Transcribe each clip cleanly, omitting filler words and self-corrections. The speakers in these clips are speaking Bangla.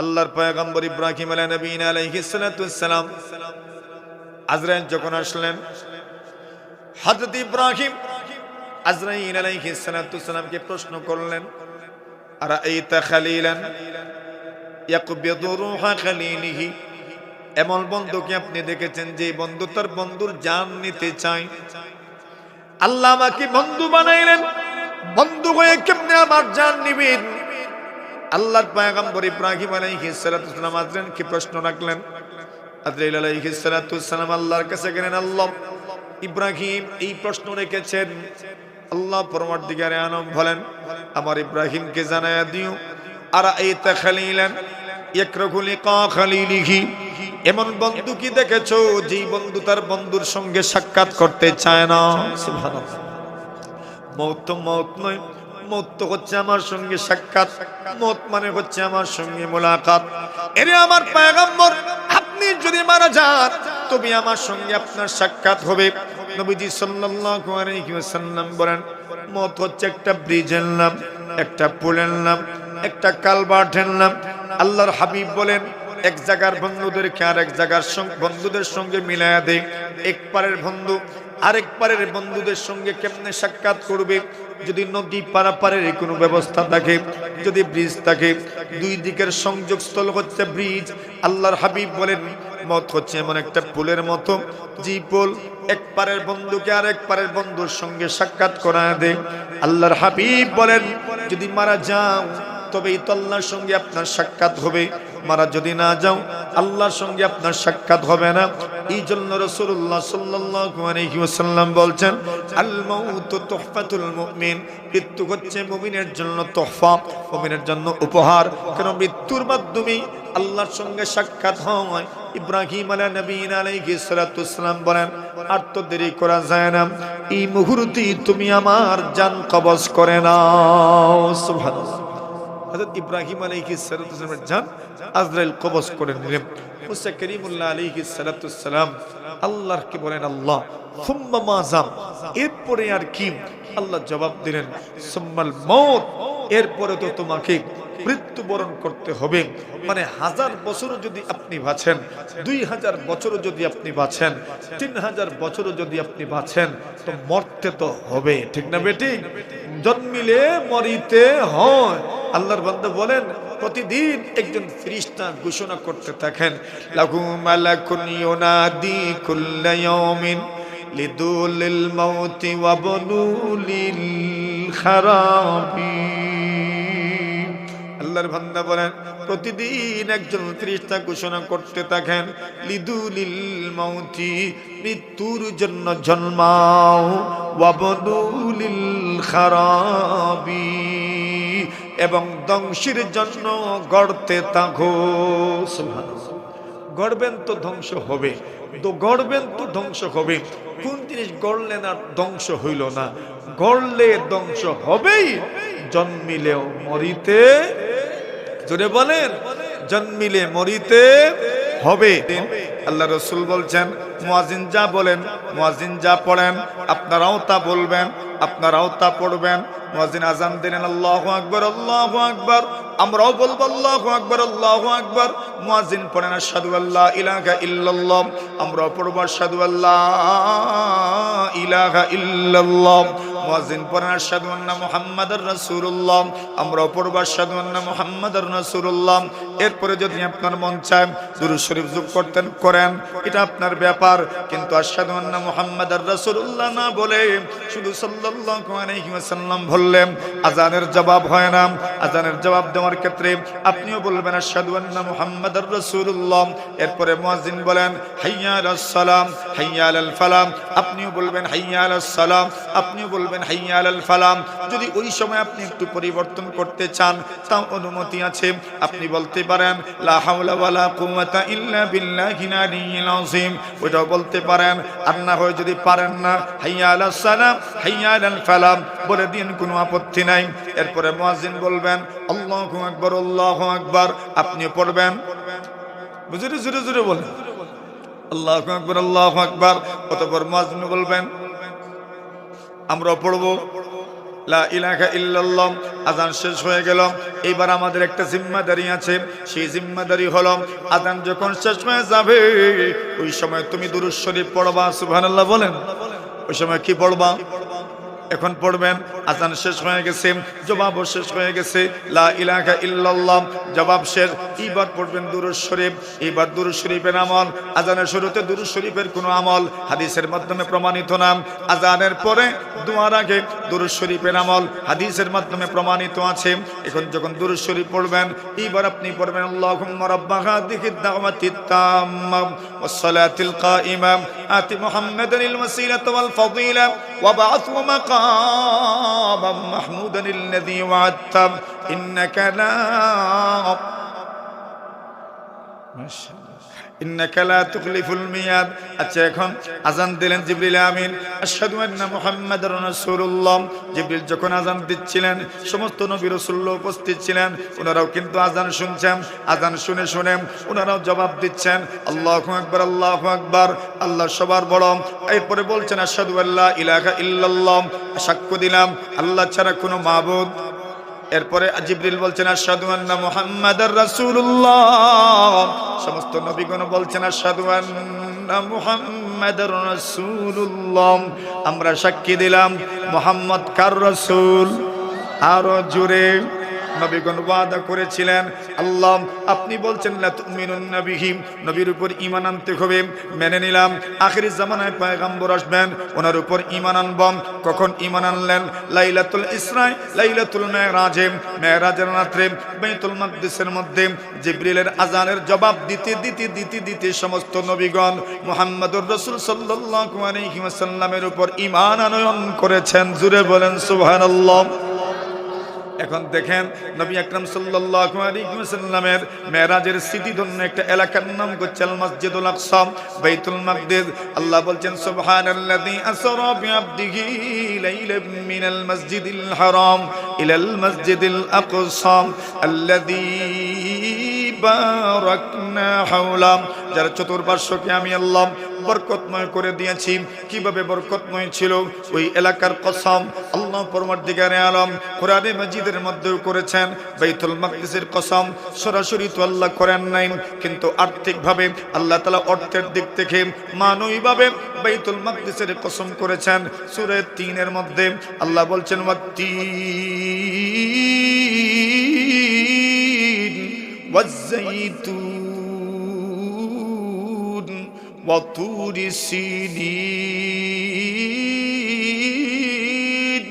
আল্লাহর পয়গম্বর ইব্রাহিম আলাইহিস সালাতু ওয়াস সালাম আজরাইল যখন আসলেন, হযরত ইব্রাহিম আজরাইল আলাইহিস সালাতু ওয়াস সালামকে প্রশ্ন করলেন, আরাআইতা খালিলান ইয়াকবিদু রূহা খালিলিহি, এমন বন্ধুকে আপনি দেখেছেন যে বন্ধু তার বন্ধুর জান নিতে চায়? আল্লাহ আমাকে বন্ধু বানাইলেন, বন্ধু হয়ে কেমনে আমার জান নিবেন? আল্লাহর পয়গম্বর ইব্রাহিম আলাইহিস সালাতু ওয়াস সালাম আজরাইলকে প্রশ্ন রাখলেন। আজরাইল আলাইহিস সালাতু ওয়াস সালাম আল্লাহর কাছে গেলেন, আল্লাহ, ইব্রাহিম এই প্রশ্ন রেখেছেন। আল্লাহ পরমার্দিগারে আলম বলেন, আমার ইব্রাহিমকে জানায়া দিও, আরাআইতা খালিলান ইয়াকরাহু লিকা খালিলিহি, এমন বন্ধু কি দেখেছো যেই বন্ধু তার বন্ধুর সঙ্গে সাক্ষাৎ করতে চায় না? সুবহানাল্লাহ। মওত তো মওত নয়, মওত তো হচ্ছে আমার সঙ্গে সাক্ষাৎ, মওত মানে হচ্ছে আমার সঙ্গে মোলাকাত। এরে আমার পয়গম্বর, আপনি যদি মারা যান তবে আমার সঙ্গে আপনার সাক্ষাৎ হবে। নবীজি সাল্লাল্লাহু আলাইহি ওয়াসাল্লাম বলেন, মওত হচ্ছে একটা ব্রিজের নাম, একটা পুলের নাম, একটা কালভার্টের নাম। আল্লাহর হাবিব বলেন, এক জায়গার বন্ধুদেরকে আরেক জায়গার বন্ধুদের সঙ্গে মিলায়া দেয়। এক পারের বন্ধু আরেক পারের বন্ধুদের সঙ্গে কেমনে সাক্ষাৎ করবে? যদি নদী পারাপারের কোনো ব্যবস্থা থাকে, যদি ব্রিজ থাকে, দুই দিকের সংযোগস্থল হচ্ছে ব্রিজ। আল্লাহর হাবিব বলেন, মত হচ্ছে এমন একটা পুলের মতো, যে পুল এক পারের বন্ধুকে আরেক পারের বন্ধুর সঙ্গে সাক্ষাৎ করায় দেয়। আল্লাহর হাবিব বলেন, যদি মারা যাও তবেই তো আল্লাহর সঙ্গে আপনার সাক্ষাৎ হবে, মারা যদি না যাও আল্লাহর সঙ্গে আপনার সাক্ষাৎ হবে না। এই জন্য রাসূলুল্লাহ সাল্লাল্লাহু আলাইহি ওয়াসাল্লাম বলছেন, আল মাউতু তুহফাতুল মুমিন, মৃত্যু হচ্ছে মুমিনের জন্য তোহফা, মুমিনের জন্য উপহার। কারণ মৃত্যুর মাধ্যমে আল্লাহর সঙ্গে সাক্ষাৎ হয়। ইব্রাহিম আলাইহিস সালাতু ওয়াস সালাম বলেন, আর তো দেরি করা যায় না, এই মুহূর্তে তুমি আমার জান কবজ করে নাও। সুবহানাল্লাহ। হযরত ইব্রাহিম আলাইহিস সালাতু ওয়াস সালামের জান আজরাইল কবজ করে নিলেন। মুসা করিমুল্লাহ আলাইহিস সালাতু ওয়াস সালাম আল্লাহকে বলেন, আল্লাহ সুম্মা মাযাম, এরপরে আর কি? আল্লাহ জবাব দিলেন, সুম্মাল মউত, এরপরে তো তোমাকে মৃত্যুবরণ করতে হবে। মানে 1000 বছরও যদি আপনি বাঁচেন, 2000 বছরও যদি আপনি বাঁচেন, 3000 বছরও যদি আপনি বাঁচেন, তো মরতে তো হবে, ঠিক না বেটি? জন্মিলে মরিতে হয়। আল্লাহর বান্দা বলেন, প্রতিদিন একজন ফেরেশতা ঘোষণা করতে থাকেন, লাহু মালাকুন ইউনাদি কুল্লা ইয়াউমিন লিদুলিল মাউতি ওয়া বুনুলিল খারাবি। আল্লাহর বান্দা বলেন, প্রতিদিন একজন ফেরেশতা ঘোষণা করতে থাকেন, লিদুলিল মাউতি, মৃত্যুর জন্য জন্মাও, ওয়া বুনুলিল খারাবি, এবং ধ্বংসের জন্য গড়তে থাকো। সুবহানাল্লাহ। গড়বেন তো ধ্বংস হবে, তো গড়বেন তো ধ্বংস হবে। কোন জিনিস গড়লেন আর ধ্বংস হইল না? গড়লে ধ্বংস হবেই, জন্মিলেও মরিতে, জোরে বলেন, জন্মিলে মরিতে হবে। আল্লাহ রাসূল বলছেন, মুয়াজ্জিন যা বলেন, মুয়াজ্জিন যা পড়েন আপনারাও তা বলবেন, আপনারাও তা পড়বেন। মুয়াজ্জিন আযান দিলেন, আল্লাহু আকবার, আল্লাহু আকবার, আমরাও বলবো আল্লাহু আকবার, আল্লাহু আকবার। মুয়াজ্জিন পড়েন, আশহাদু আল্লা ইলাহা ইল্লাল্লাহ, আমরাও পড়বো আশহাদু আল্লা ইলাহা ইল্লাল্লাহ। মুয়াজ্জিন পড়েন, আশহাদু আন্না মুহাম্মাদার রাসূলুল্লাহ, আমরাও পড়বো আশহাদু আন্না মুহাম্মাদার রাসূলুল্লাহ। এরপরে যদি আপনার মন চায় দুরূদ শরীফ যোগ করতেন করেন, এটা আপনার ব্যাপার, কিন্তু আশহাদু আন্না মুহাম্মাদার রাসূলুল্লাহ না বলে শুধু সাল্লাল্লাহু আলাইহি ওয়াসাল্লাম বললেন, আজানের জবাব হয় না। আজানের জবাব দেওয়ার ক্ষেত্রে আপনিও বলবেন আশহাদু আন্না মুহাম্মাদার রাসূলুল্লাহ। এরপরে মুয়াজ্জিন বলেন, হাইয়া আলাস সালাম, হাইয়া আলাল ফালাহ, আপনিও বলবেন হাইয়া আলাস সালাম, আপনিও বলবেন হাইয়া আলাল ফালাহ। যদি ওই সময় আপনি একটু পরিবর্তন করতে চান, তাও অনুমতি আছে। আপনি বলতে পারেন লা হাওলা ওয়ালা কুওয়াতা ইল্লা বিল্লাহিল আলিয়্যিল আযীম, ওইটাও বলতে পারেন। আর না হয় যদি পারেন না, হাইয়া আলাস সালাম, হাইয়া আলাল ফালাহ বলে দিন, কোনো আপত্তি নাই। এরপরে মুয়াজ্জিন বলবেন আল্লাহু আকবার, আল্লাহু আকবার, আপনিও পড়বেন, জোরে জোরে জোরে বলেন আল্লাহু আকবার, আল্লাহু আকবার। অতঃপর মুয়াজ্জিন বলবেন, আমরাও পড়বো লা ইলাহা ইল্লাল্লাহ। আযান শেষ হয়ে গেল। এইবার আমাদের একটা জিম্মাদারি আছে, সেই জিম্মাদারি হলো আযান যখন শেষ হয়ে যাবে ওই সময় তুমি দুরূদ শরীফ পড়বা। সুবহানাল্লাহ বলেন। ওই সময় কি পড়বা? এখন পড়বেন আযান শেষ হয়ে গেছে, জবাবও শেষ হয়ে গেছে, লা ইলাহা ইল্লাল্লাহ জবাব শেষ, এইবার পড়বেন দুরূদ শরীফ। এইবার দুরূদ শরীফের আমল, আযানের শুরুতে দুরূদ শরীফের কোনো আমল হাদিসের মাধ্যমে প্রমাণিত না। আযানের পরে দোয়ার আগে দুরূদ শরীফের আমল হাদিসের মাধ্যমে প্রমাণিত আছে। এখন যখন দুরূদ শরীফ পড়বেন এইবার আপনি পড়বেন আল্লাহুম্মা রাব্বা হাযিহিদ দাওয়াতিত তাম্মা ওয়াস সালাতিল কাইমা আতি মুহাম্মাদানিল ওয়াসিলাতা ওয়াল ফাদিলা ওয়া বা'আথহু মাকামান মাহমুদানিল্লাযী ওয়া'আদতা ইন্নাকা লা ইন্নাকা লা তুখলিফুল মিয়াদ। আচ্ছা, এখন আযান দিলেন জিবরিল আমিন, আশহাদু আন্না মুহাম্মাদার রাসূলুল্লাহ। জিবরিল যখন আযান দিচ্ছিলেন সমস্ত নবী রাসূলুল্লাহ উপস্থিত ছিলেন, ওনারাও কিন্তু আযান শুনছেন। আযান শুনে শুনে ওনারাও জবাব দিচ্ছেন আল্লাহু আকবার, আল্লাহু আকবার, আল্লাহ সবার বড়। এরপরে বলছেন আশহাদু আল্লা ইলাহা ইল্লাল্লাহ, সাক্ষ্য দিলাম আল্লাহ ছাড়া কোনো মাবুদ। এরপরে জিবরিল বলছেন আশহাদু আন্না মুহাম্মাদার রাসূলুল্লাহ। সমস্ত নবীগণ বলছেন আশহাদু আন্না মুহাম্মাদার রাসূলুল্লাহ। আমরা সাক্ষী দিলাম মুহাম্মদ কার রাসূল। আরো জোরে। নবীগণ ওয়াদা করেছিলেন, আল্লাহ আপনি বলছেন লা তুমিনুন বিহি, নবীর উপর ঈমান আনতে হবে, মেনে নিলাম। আখির জামানায় পয়গম্বর আসবেন, ওনার উপর ঈমান আনব। কখন ঈমান আনলেন? লাইলাতুল ইসরা, লাইলাতুল মেরাজে, মেরাজের রাতে বাইতুল মাকদিসের মধ্যে জিবরিলের আযানের জবাব দিতে দিতে দিতে দিতে সমস্ত নবীগণ মুহাম্মদুর রাসূল সাল্লাল্লাহু আলাইহি ওয়াসাল্লামের উপর ঈমান আনয়ন করেছেন। জোরে বলেন সুবহানাল্লাহ। এখন দেখেন নবী আকরাম সাল্লাল্লাহু আলাইহি ওয়াসাল্লামের মেরাজের স্মৃতিধন্য একটা এলাকার নাম হচ্ছে আল মসজিদুল আকসা, বাইতুল মাকদিস। আল্লাহ বলছেন সুবহানাল্লাযী আসরা বিআবদিহি লাইলাম মিনাল মসজিদিল হারাম ইলাল মসজিদিল আকসা আল্লাযী বারাকনা হাওলা। যার চতুর্পার্শ্বকে আমি আল্লাহ বরকতময় করে দিয়েছি। কিভাবে বরকতময় ছিল ওই এলাকার কসম আল্লাহ পরমার্দিগারে আলম কোরআনে মাজিদের মধ্যেও করেছেন। বাইতুল মাকদিসের কসম সরাসরি তো আল্লাহ করেন নাই, কিন্তু আর্থিকভাবে আল্লাহ তাআলা অর্থের দিক থেকে মানবিকভাবে বাইতুল মাকদিসের কসম করেছেন। সূরা ৩ এর মধ্যে আল্লাহ বলছেন ওয়াত্তিন ওয়াজ-যাইতুন وطور سينين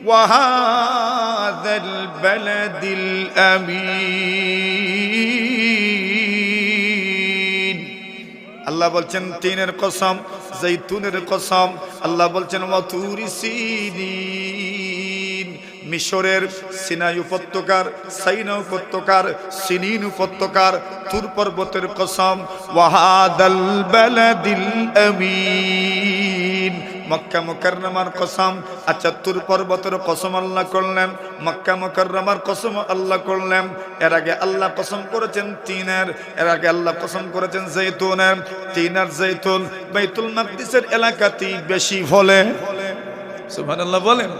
وهذا البلد الأمين। আল্লাহ বলছেন তিনের কসম, জৈতুনের কসম। আল্লাহ বলছেন ওয়াতুর সিনিন, মিশরের সিনাই উপত্যকার, সাইনা উপত্যকার, সিনিন উপত্যকার তুর পর্বতের কসম। ওয়াহাদাল বালাদিল আমিন, মক্কা মুকাররমার কসম। আচ্ছা, তুর পর্বতের কসম আল্লাহ করলেন, মক্কা মুকাররমার কসম আল্লাহ করলেন। এর আগে আল্লাহ কসম করেছেন তিনের, এর আগে আল্লাহ কসম করেছেন জৈতুনের। তিন আর জৈতুন বাইতুল মাকদিসের এলাকাতেই বেশি ফলে। সুবহানাল্লাহ বলেন।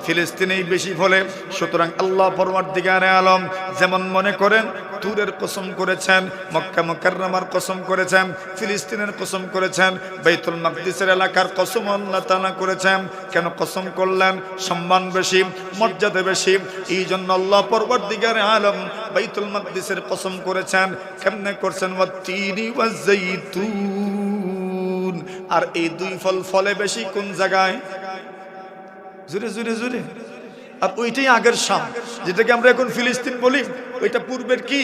ফিলিস্তিনেই বেশি ফলে। সুতরাং আল্লাহ পরওয়ারদিগারে আলম যেমন মনে করেন তুরের কসম করেছেন, মক্কা মুকাররমার কসম করেছেন, ফিলিস্তিনের কসম করেছেন, বাইতুল মাকদিসের এলাকার কসম আল্লাহ তাআলা করেছেন। কেন কসম করলেন? সম্মান বেশি, মর্যাদা বেশি, এই জন্য আল্লাহ পরওয়ারদিগারে আলম বাইতুল মাকদিসের কসম করেছেন। কেমনে করছেন? ওয়াত্তিনি ওয়াজ-যাইতুন। আর এই দুই ফল ফলে বেশি কোন জায়গায়? জোরে জোরে জোরে। আর ওইটাই আগের শাম, যেটাকে আমরা এখন ফিলিস্তিন বলি, ওইটা পূর্বের কি?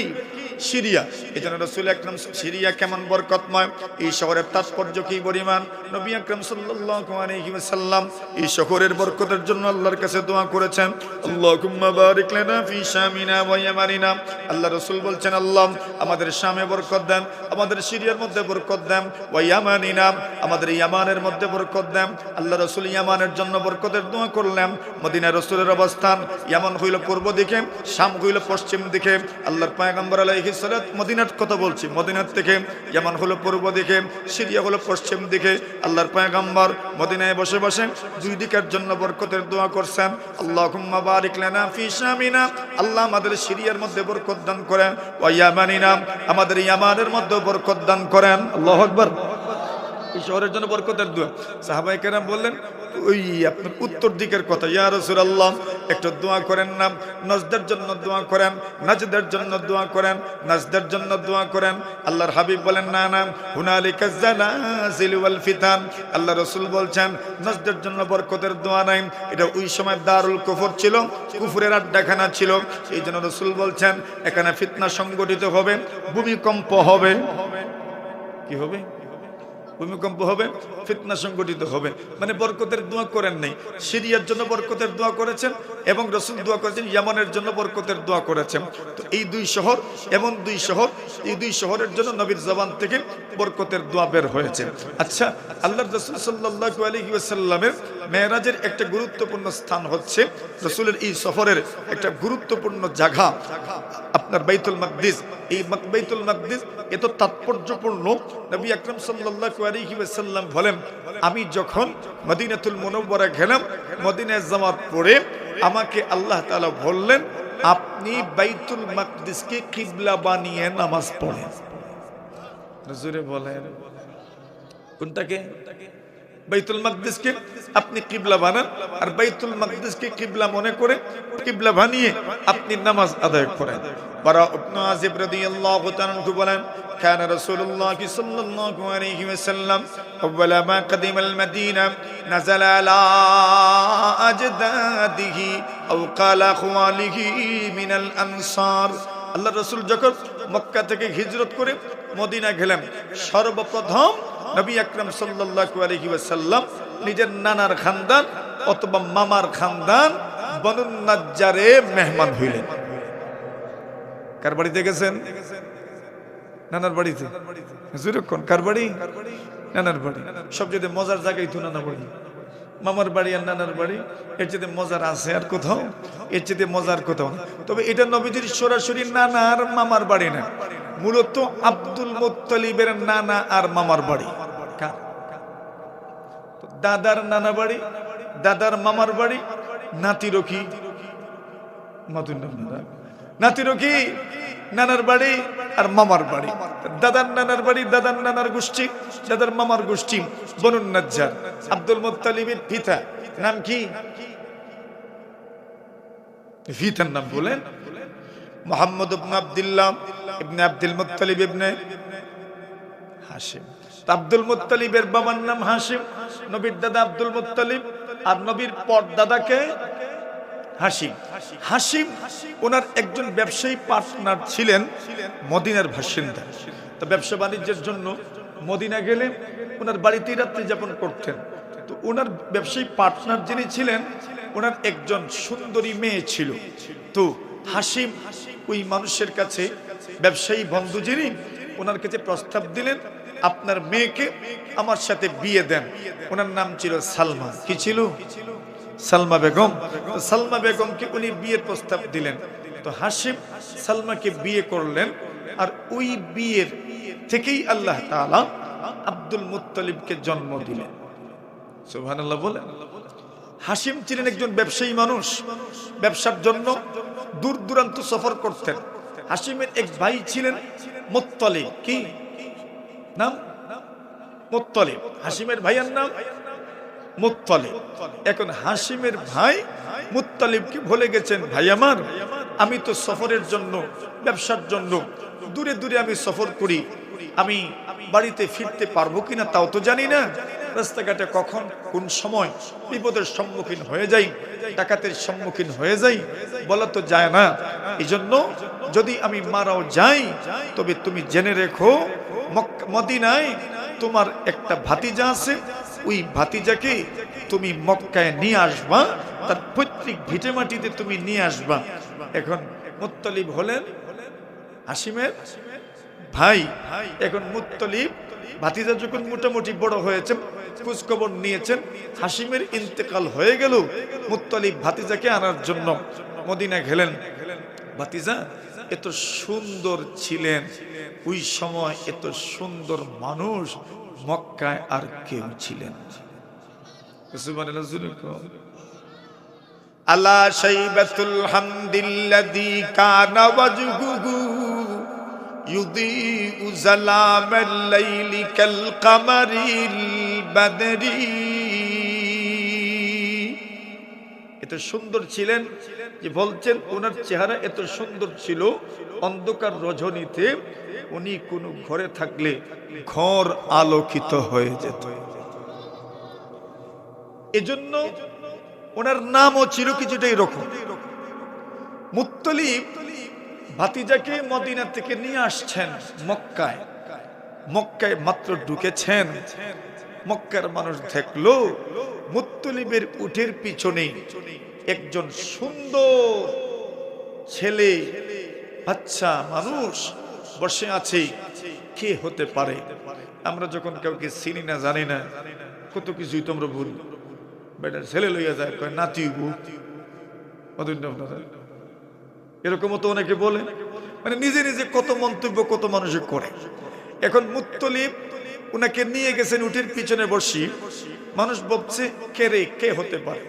সিরিয়া। এই জন্য রাসূল আকরাম সিরিয়া কেমন বরকতময়, এই শহরের তাৎপর্য কি পরিমাণ। নবী আকরাম সাল্লাল্লাহু আলাইহি ওয়াসাল্লাম এই শহরের বরকতের জন্য আল্লাহর কাছে দোয়া করেছেন, আল্লাহুম্মা বারিক লানা ফি শামিনা ওয়া ইয়ামানিনা। আল্লাহ রাসূল বলছেন, আল্লাহ আমাদের শামে বরকত দেন, আমাদের সিরিয়ার মধ্যে বরকত দেন, ওয়া ইয়ামানিনা আমাদের ইয়ামানের মধ্যে বরকত দেন। আল্লাহ রাসূল ইয়ামানের জন্য বরকতের দোয়া করলেন। মদিনায় রাসূলের অবস্থান, ইয়ামান হইল পূর্ব দিকে, শাম হইল পশ্চিম দিকে। আল্লাহর পয়গম্বর আলাইহিস আলাইহিস সালাত মদিনার কথা বলছি, মদিনার থেকে ইয়ামান হলো পূর্ব দিকে, সিরিয়া হলো পশ্চিম দিকে। আল্লাহর পয়গম্বর মদিনায় বসে বসে দুই দিকের জন্য বরকতের দোয়া করছেন। আল্লাহুম্মা বারিক লানা ফি শামিনা, আল্লাহ আমাদের সিরিয়ার মধ্যে বরকত দান করেন, ওয়া ইয়ামানিনা, আমাদের ইয়ামানের মধ্যে বরকত দান করেন। আল্লাহু আকবার। এই শহরের জন্য বরকতের দোয়া। সাহাবায়ে কেরাম বললেন, ওই আপনার উত্তর দিকের কথা, ইয়া রাসূলুল্লাহ একটু দোয়া করেন না, নজদের জন্য দোয়া করেন, নাজদের জন্য দোয়া করেন, নাজদের জন্য দোয়া করেন। আল্লাহর হাবিব বলেন, না না, হুনালিকা জালাজিল ওয়াল ফিতান। আল্লাহ রাসূল বলছেন নজদের জন্য বরকতের দোয়া নাই, এটা ওই সময় দারুল কুফর ছিল, কুফরের আড্ডাখানা ছিল। এই জন্য রাসূল বলছেন এখানে ফিতনা সংগঠিত হবে, ভূমিকম্প হবে। কি হবে? ভূমিকম্প হবে, ফিতনা সংগঠিত হবে। মানে বরকতের দোয়া করেন নাই, সিরিয়ার জন্য বরকতের দোয়া করেছেন এবং রাসূল দোয়া করেছেন ইয়ামানের জন্য বরকতের দোয়া করেছেন। তো এই দুই শহর, এমন দুই শহর, এই দুই শহরের জন্য নবীর জবান থেকে বরকতের দোয়া বের হয়েছে। আচ্ছা, আল্লাহর রাসূল সাল্লাল্লাহু আলাইহি ওয়াসাল্লামের মেরাজের একটা গুরুত্বপূর্ণ স্থান হচ্ছে, রাসূলের এই সফরের একটা গুরুত্বপূর্ণ জায়গা আপনার বাইতুল মাকদিস। এই বাইতুল মাকদিস এত তাৎপর্যপূর্ণ, নবী আকরাম সাল্লাল্লাহু আলাইহি ওয়াসাল্লাম বলেন, আমি যখন মদিনাতুল মুনাওয়ারা গেলাম, মদিনায় যাওয়ার পরে আমাকে আল্লাহ তাআলা বললেন, আপনি বাইতুল মাকদিসকে কিবলা বানিয়ে নামাজ পড়েন। হুজুরে বলেন কোনটাকে? বাইতুল মাকদিসকে আপনি কিবলা বানান, আর বাইতুল মাকদিসকে কিবলা মনে করে কিবলা বানিয়ে আপনি নামাজ আদায় করেন। বারা ইবনে আযিব রাদিয়াল্লাহু তাআলা আনহু বলেন, كان رسول الله صلى الله عليه وسلم أول ما قدم المدينة نزل على أجداده أو قال أخواله من الأنصار। আল্লাহ রাসূল যখন মক্কা থেকে হিজরত করে মদিনা গেলেন, সর্বপ্রথম নবী আকরাম সাল্লাল্লাহু আলাইহি ওয়াসাল্লাম নিজের নানার খানদান অথবা মামার খানদান বনু নাজ্জারে মেহমান হইলেন। কার বাড়িতে গেছেন? নানার বাড়িতে। হুজুর কোন কার বাড়ি? নানার বাড়ি। সবচেয়ে মজার জায়গায় তো নানা বাড়ি। মামার বাড়ি আর নানার বাড়ি, এর চেয়ে মজার আছে আর কোথাও? এর চেয়ে মজার কোথাও না। তবে এটা নবীজির সরাসরি নানা আর মামার বাড়ি না, মূলত আব্দুল মুত্তালিবের নানা আর মামার বাড়ি। দাদার নানা বাড়ি, দাদার মামার বাড়ি, নাতিরও কি নাতিরও কি নানার বাড়ি আর মামার বাড়ি। দাদার নানার বাড়ি, দাদার নানার গোষ্ঠী, দাদার মামার গোষ্ঠী বনু নাজ্জার। আব্দুল মুত্তালিবের পিতা নাম কি? পিতার নাম বলেন মুহাম্মদ ইবনে আব্দুল্লাহ ইবনে আব্দুল মুত্তালিব ইবনে হাশিম। আব্দুল মুত্তালিবের বাবার নাম হাশিম, নবীর দাদা আব্দুল মুত্তালিব, আর নবীর পর দাদাকে হাশিম। হাশিম ওনার একজন ব্যবসায়ী পার্টনার ছিলেন, মদিনার বাসিন্দা। তো ব্যবসা বাণিজ্যের জন্য মদিনা গেলে ওনার বাড়িতেই রাত্রি যাপন করতেন। তো ওনার ব্যবসায়ী পার্টনার যিনি ছিলেন, ওনার একজন সুন্দরী মেয়ে ছিল। তো হাশিম ওই মানুষের কাছে, ব্যবসায়ী বন্ধু যিনি, ওনার কাছে প্রস্তাব দিলেন, আপনার মেয়েকে আমার সাথে বিয়ে দেন। ওনার নাম ছিল সালমা। কি ছিল? সালমা বেগম। সালমা বেগমকে উনি বিয়ের প্রস্তাব দিলেন। তো হাশিম সালমাকে বিয়ে করলেন, আর ওই বিয়ের থেকেই আল্লাহ তাআলা আব্দুল মুত্তালিবকে জন্ম দিলেন। সুবহানাল্লাহ বলেন। হাশিম ছিলেন একজন ব্যবসায়ী মানুষ, ব্যবসার জন্য দূর দূরান্ত সফর করতেন। হাশিমের এক ভাই ছিলেন মুত্তালিব। কি নাম? মুত্তালিব। হাশিমের ভাইয়ের নাম মুত্তালিব। এখন হাশিমের ভাই মুত্তালিবকে বলে গেছেন, ভাই আমার, আমি তো সফরের জন্য, ব্যবসার জন্য দূরে দূরে আমি সফর করি, আমি বাড়িতে ফিরতে পারবো কিনা তাও তো জানি না। রাস্তাঘাটে কখন কোন সময় বিপদের সম্মুখীন হয়ে যাই, ডাকাতের সম্মুখীন হয়ে যাই, বলা তো যায় না। এই জন্য যদি আমি মারাও যাই, তবে তুমি জেনে রেখো মদিনায় তোমার একটা ভাতিজা আছে, ওই ভাতিজাকে তুমি মক্কায় নিয়ে আসবা, তার পৈতৃক ভিটে মাটিতে তুমি নিয়ে আসবা। এখন মুত্তালিব হলেন হাশিমের ভাই। এখন মুত্তালিব ভাতিজা যখন মোটামুটি বড় হয়েছে, খোঁজখবর নিয়েছেন, হাশিমের ইন্তেকাল হয়ে গেল, মুত্তালিব ভাতিজাকে আনার জন্য মদিনা গেলেন। ভাতিজা এত সুন্দর ছিলেন, ওই সময় এত সুন্দর মানুষ মক্কায় আর কেউ ছিলেন না। আলা শাইবাতুল হামদিল্লাযী কানা ওয়াজহুহু ইউদিউ যালামাল লাইলি কাল কামারিল বাদরি। এত সুন্দর ছিলেন যে বলছেন ওনার চেহারা এত সুন্দর ছিল, অন্ধকার রজনীতে উনি কোনো ঘরে থাকলে ঘর আলোকিত হয়ে যেত। এজন্য ওনার নামও ছিল কিছুটা এরকম। মুত্তলিব ভাতিজাকে মদিনা থেকে নিয়ে আসছেন মক্কায়। মক্কায় মাত্র ঢুকেছেন, মক্কার মানুষ দেখলো মুত্তলিবের উটের পিছনে একজন সুন্দর ছেলে বাচ্চা মানুষ বসে আছে। কে হতে পারে? আমরা যখন কাউকে চিনি না জানি না কত কিছুই তোমরা ভুল, বেটা ছেলে লইয়া যায় কয় নাতি এরকমও তো অনেকে বলে, মানে নিজে নিজে কত মন্তব্য কত মানুষে করে। এখন মুত্তলিব উনাকে নিয়ে গেছেন উটের পিছনে বসি, মানুষ বলছে কে রে, কে হতে পারে?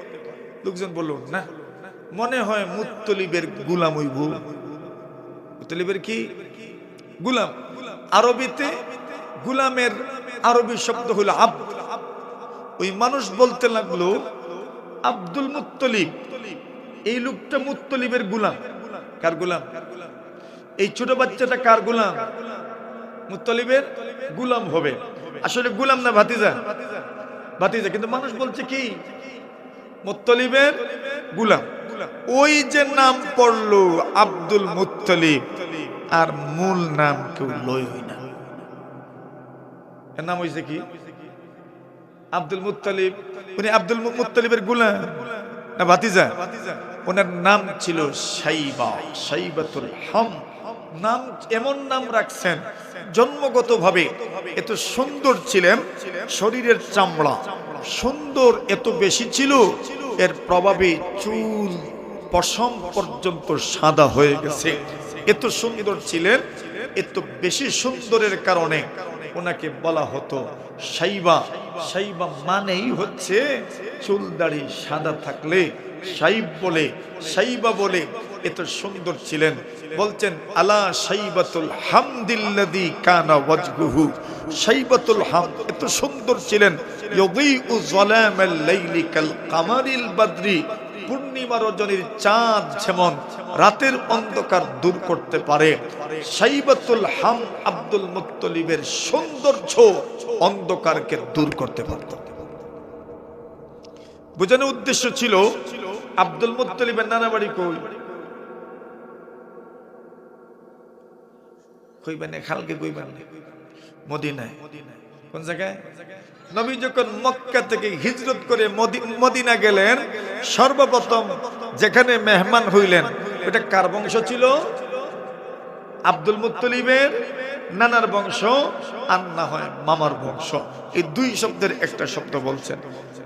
লোকজন বলল না, মনে হয় মুত্তলিবের গুলাম হইব। মুত্তলিবের কি? গুলাম। আরবিতে গুলামের আরবি শব্দ হলো আব্দ। ওই মানুষ বলতে লাগলো আব্দুল মুত্তলিব, এই লোকটা মুত্তলিবের গুলাম। কার গুলাম? এই ছোট বাচ্চাটা কার গুলাম? মুত্তলিবের গুলাম হবে। আসলে গুলাম না, ভাতিজা। ভাতিজা, কিন্তু মানুষ বলছে কি মুত্তলিবের গুলাম। ওই যে নাম পড়লো আব্দুল মুত্তলিব, আর মূল নাম কেউ লয় না। এর নাম হয়েছে কি? আব্দুল মুত্তলিব। উনি আব্দুল মুত্তলিবের গুলাম না ভাতিজা? ওনার নাম ছিল শাইবা, শাইবাতুল হাম। নাম এমন নাম রাখছেন, জন্মগতভাবে এত সুন্দর ছিলেন, শরীরের চামড়া সুন্দর এত বেশি ছিল, এর প্রভাবে চুল পশম পর্যন্ত সাদা হয়ে গেছে। এত সুন্দর ছিলেন, এত বেশি সুন্দরের কারণে ওনাকে বলা হতো শাইবা। শাইবা মানেই হচ্ছে চুল দাড়ি সাদা থাকলে শাইব বলে, শাইবা বলে। এত সুন্দর ছিলেন। বলছেন আলা শাইবাতুল হামদিল্লাযী কানা ওয়াজহুহু, শাইবাতুল হাম এত সুন্দর ছিলেন। ইউদিউ যালামাল লাইলি কাল কামারিল বাদরি, পূর্ণিমা রজনীর চাঁদ যেমন রাতের অন্ধকার দূর করতে পারে, শাইবাতুল হাম আব্দুল মুত্তলিবের সৌন্দর্য অন্ধকারকে দূর করতে পারত। বোঝানোর উদ্দেশ্য ছিল আব্দুল মুত্তলিবের নানা বাড়ি কই? কইবেন খালকে কইবেন মদিনায়। কোন জায়গায়? নবী যখন মক্কা থেকে হিজরত করে মদিনা গেলেন, সর্বপ্রথম যেখানে মেহমান হইলেন ওটা কার বংশ ছিল? আব্দুল মুত্তলিবের নানার বংশ, আর না হয় মামার বংশ। এই দুই শব্দের একটা শব্দ বলছেন।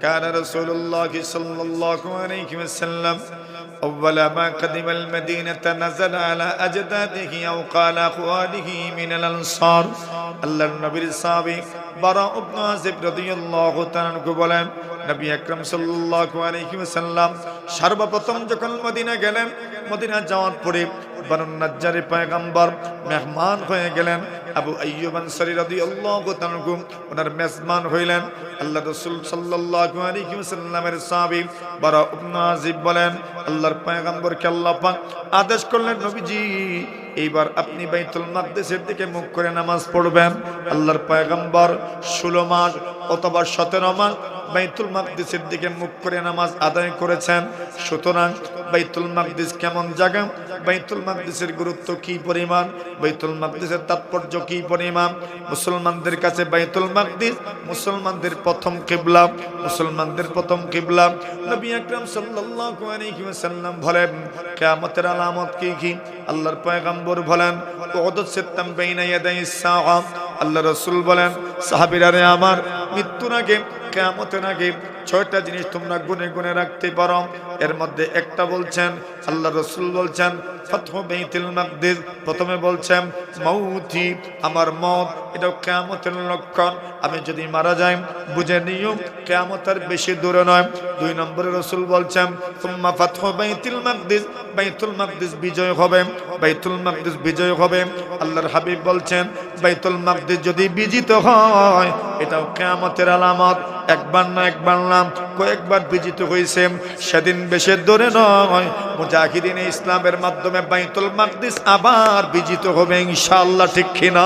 কানা রাসূলুল্লাহ সাল্লাল্লাহু আলাইহি ওয়াসাল্লাম أول ما قدم المدينة نزل على أجداده أو قال أخواله من الأنصار। আল্লাহর নবীর সাহাবী বারা ইবনে আযিব রাদিয়াল্লাহু তাআলা আনহু বলেন, নবী আকরাম সাল্লাল্লাহু আলাইহি ওয়াসাল্লাম সর্বপ্রথম যখন মদিনা গেলেন, মদিনা যাওয়ার পরে বনু নাজ্জারের পয়গম্বর মেহমান হয়ে গেলেন। আবু আইয়ুব আনসারী রাদিয়াল্লাহু তাআলা আনহু ওনার মেজবান হইলেন। আল্লাহ রাসূল সাল্লাল্লাহু আলাইহি ওয়াসাল্লামের সাহাবী বারা ইবনে আযিব বলেন, আল্লাহর পয়গম্বরকে আল্লাহ পাক আদেশ করলেন, নবীজি এইবার আপনি বাইতুল মাকদিসের দিকে মুখ করে নামাজ পড়বেন। আল্লাহর পয়গম্বর 16 মাস অথবা 17 মাস বাইতুল মাকদিসের দিকে মুখ করে নামাজ আদায় করেছেন। সুতরাং বাইতুল মাকদিস কেমন জায়গা, বাইতুল মাকদিসের গুরুত্ব কি পরিমাণ, বাইতুল মাকদিসের তাৎপর্য কি পরিমাণ। মুসলমানদের কাছে বাইতুল মাকদিস মুসলমানদের প্রথম কিবলা, মুসলমানদের প্রথম কিবলা। নবী আকরাম সাল্লাল্লাহু আলাইহি ওয়াসাল্লাম বলেন, কিয়ামতের আলামত কি কি? আল্লাহর পয়গম্বর বলেন, উদুদ সিত্তাম বাইনা ইয়াদাইস সাআ। আল্লাহ রাসূল বলেন, সাহাবীরা রে আমার, মৃত্যুর আগে, কিয়ামতের আগে 6টা জিনিস তোমরা গুনে গুনে রাখতে পারো। এর মধ্যে একটা বলছেন, আল্লাহ রাসূল বলছেন ফাতহু বাইতুল মাকদিস। প্রথমে বলছেন মাউতি, আমার মত, এটা কিয়ামতের লক্ষণ। আমি যদি মারা যাই বুঝে নিও কিয়ামতের বেশি দূরে নয়। 2 নম্বরে রাসূল বলছেন সুম্মা ফাতহু বাইতুল মাকদিস, বাইতুল মাকদিস বিজয় হবে, বাইতুল মাকদিস বিজয় হবে। আল্লাহর হাবিব বলছেন বাইতুল মাকদিস যদি বিজিত হয় এটাও কিয়ামতের আলামত। একবার না একবার না কয়েকবার বিজিত হয়েছে, সেদিন বেশি দূরে নয়। মুজাহিদিন ইসলামের মাধ্যমে বাইতুল মাকদিস আবার বিজিত হবে ইনশাআল্লাহ, ঠিক কিনা?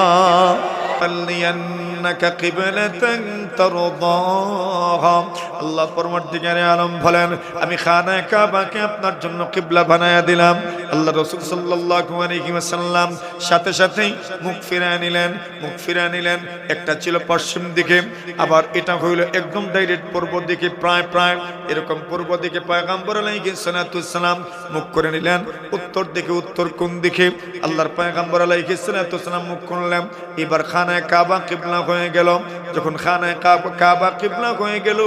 আল্লাহ পরবর্তীকারে আলম বলেন আমি খানায়ে কাবাকে আপনার জন্য কিবলা বানায়া দিলাম। আল্লাহ রাসূল সাল্লাল্লাহু আলাইহি ওয়াসাল্লাম সাথে সাথেই মুখ ফিরিয়ে নিলেন, মুখ ফিরিয়ে নিলেন। একটা ছিল পশ্চিম দিকে, আবার এটা হইল একদম ডাইরেক্ট পূর্ব দিকে, প্রায় প্রায় এরকম পূর্ব দিকে পয়গম্বর আলাইহিস সালাম মুখ করে নিলেন। উত্তর দিকে, উত্তর কোন দিকে? আল্লাহর পয়গম্বর আলাইহিস সালাম মুখ করলেন। এবার খানায়ে কাবা কিবলা হয়ে গেল। যখন খানায়ে কাবা কিবলা হয়ে গেল,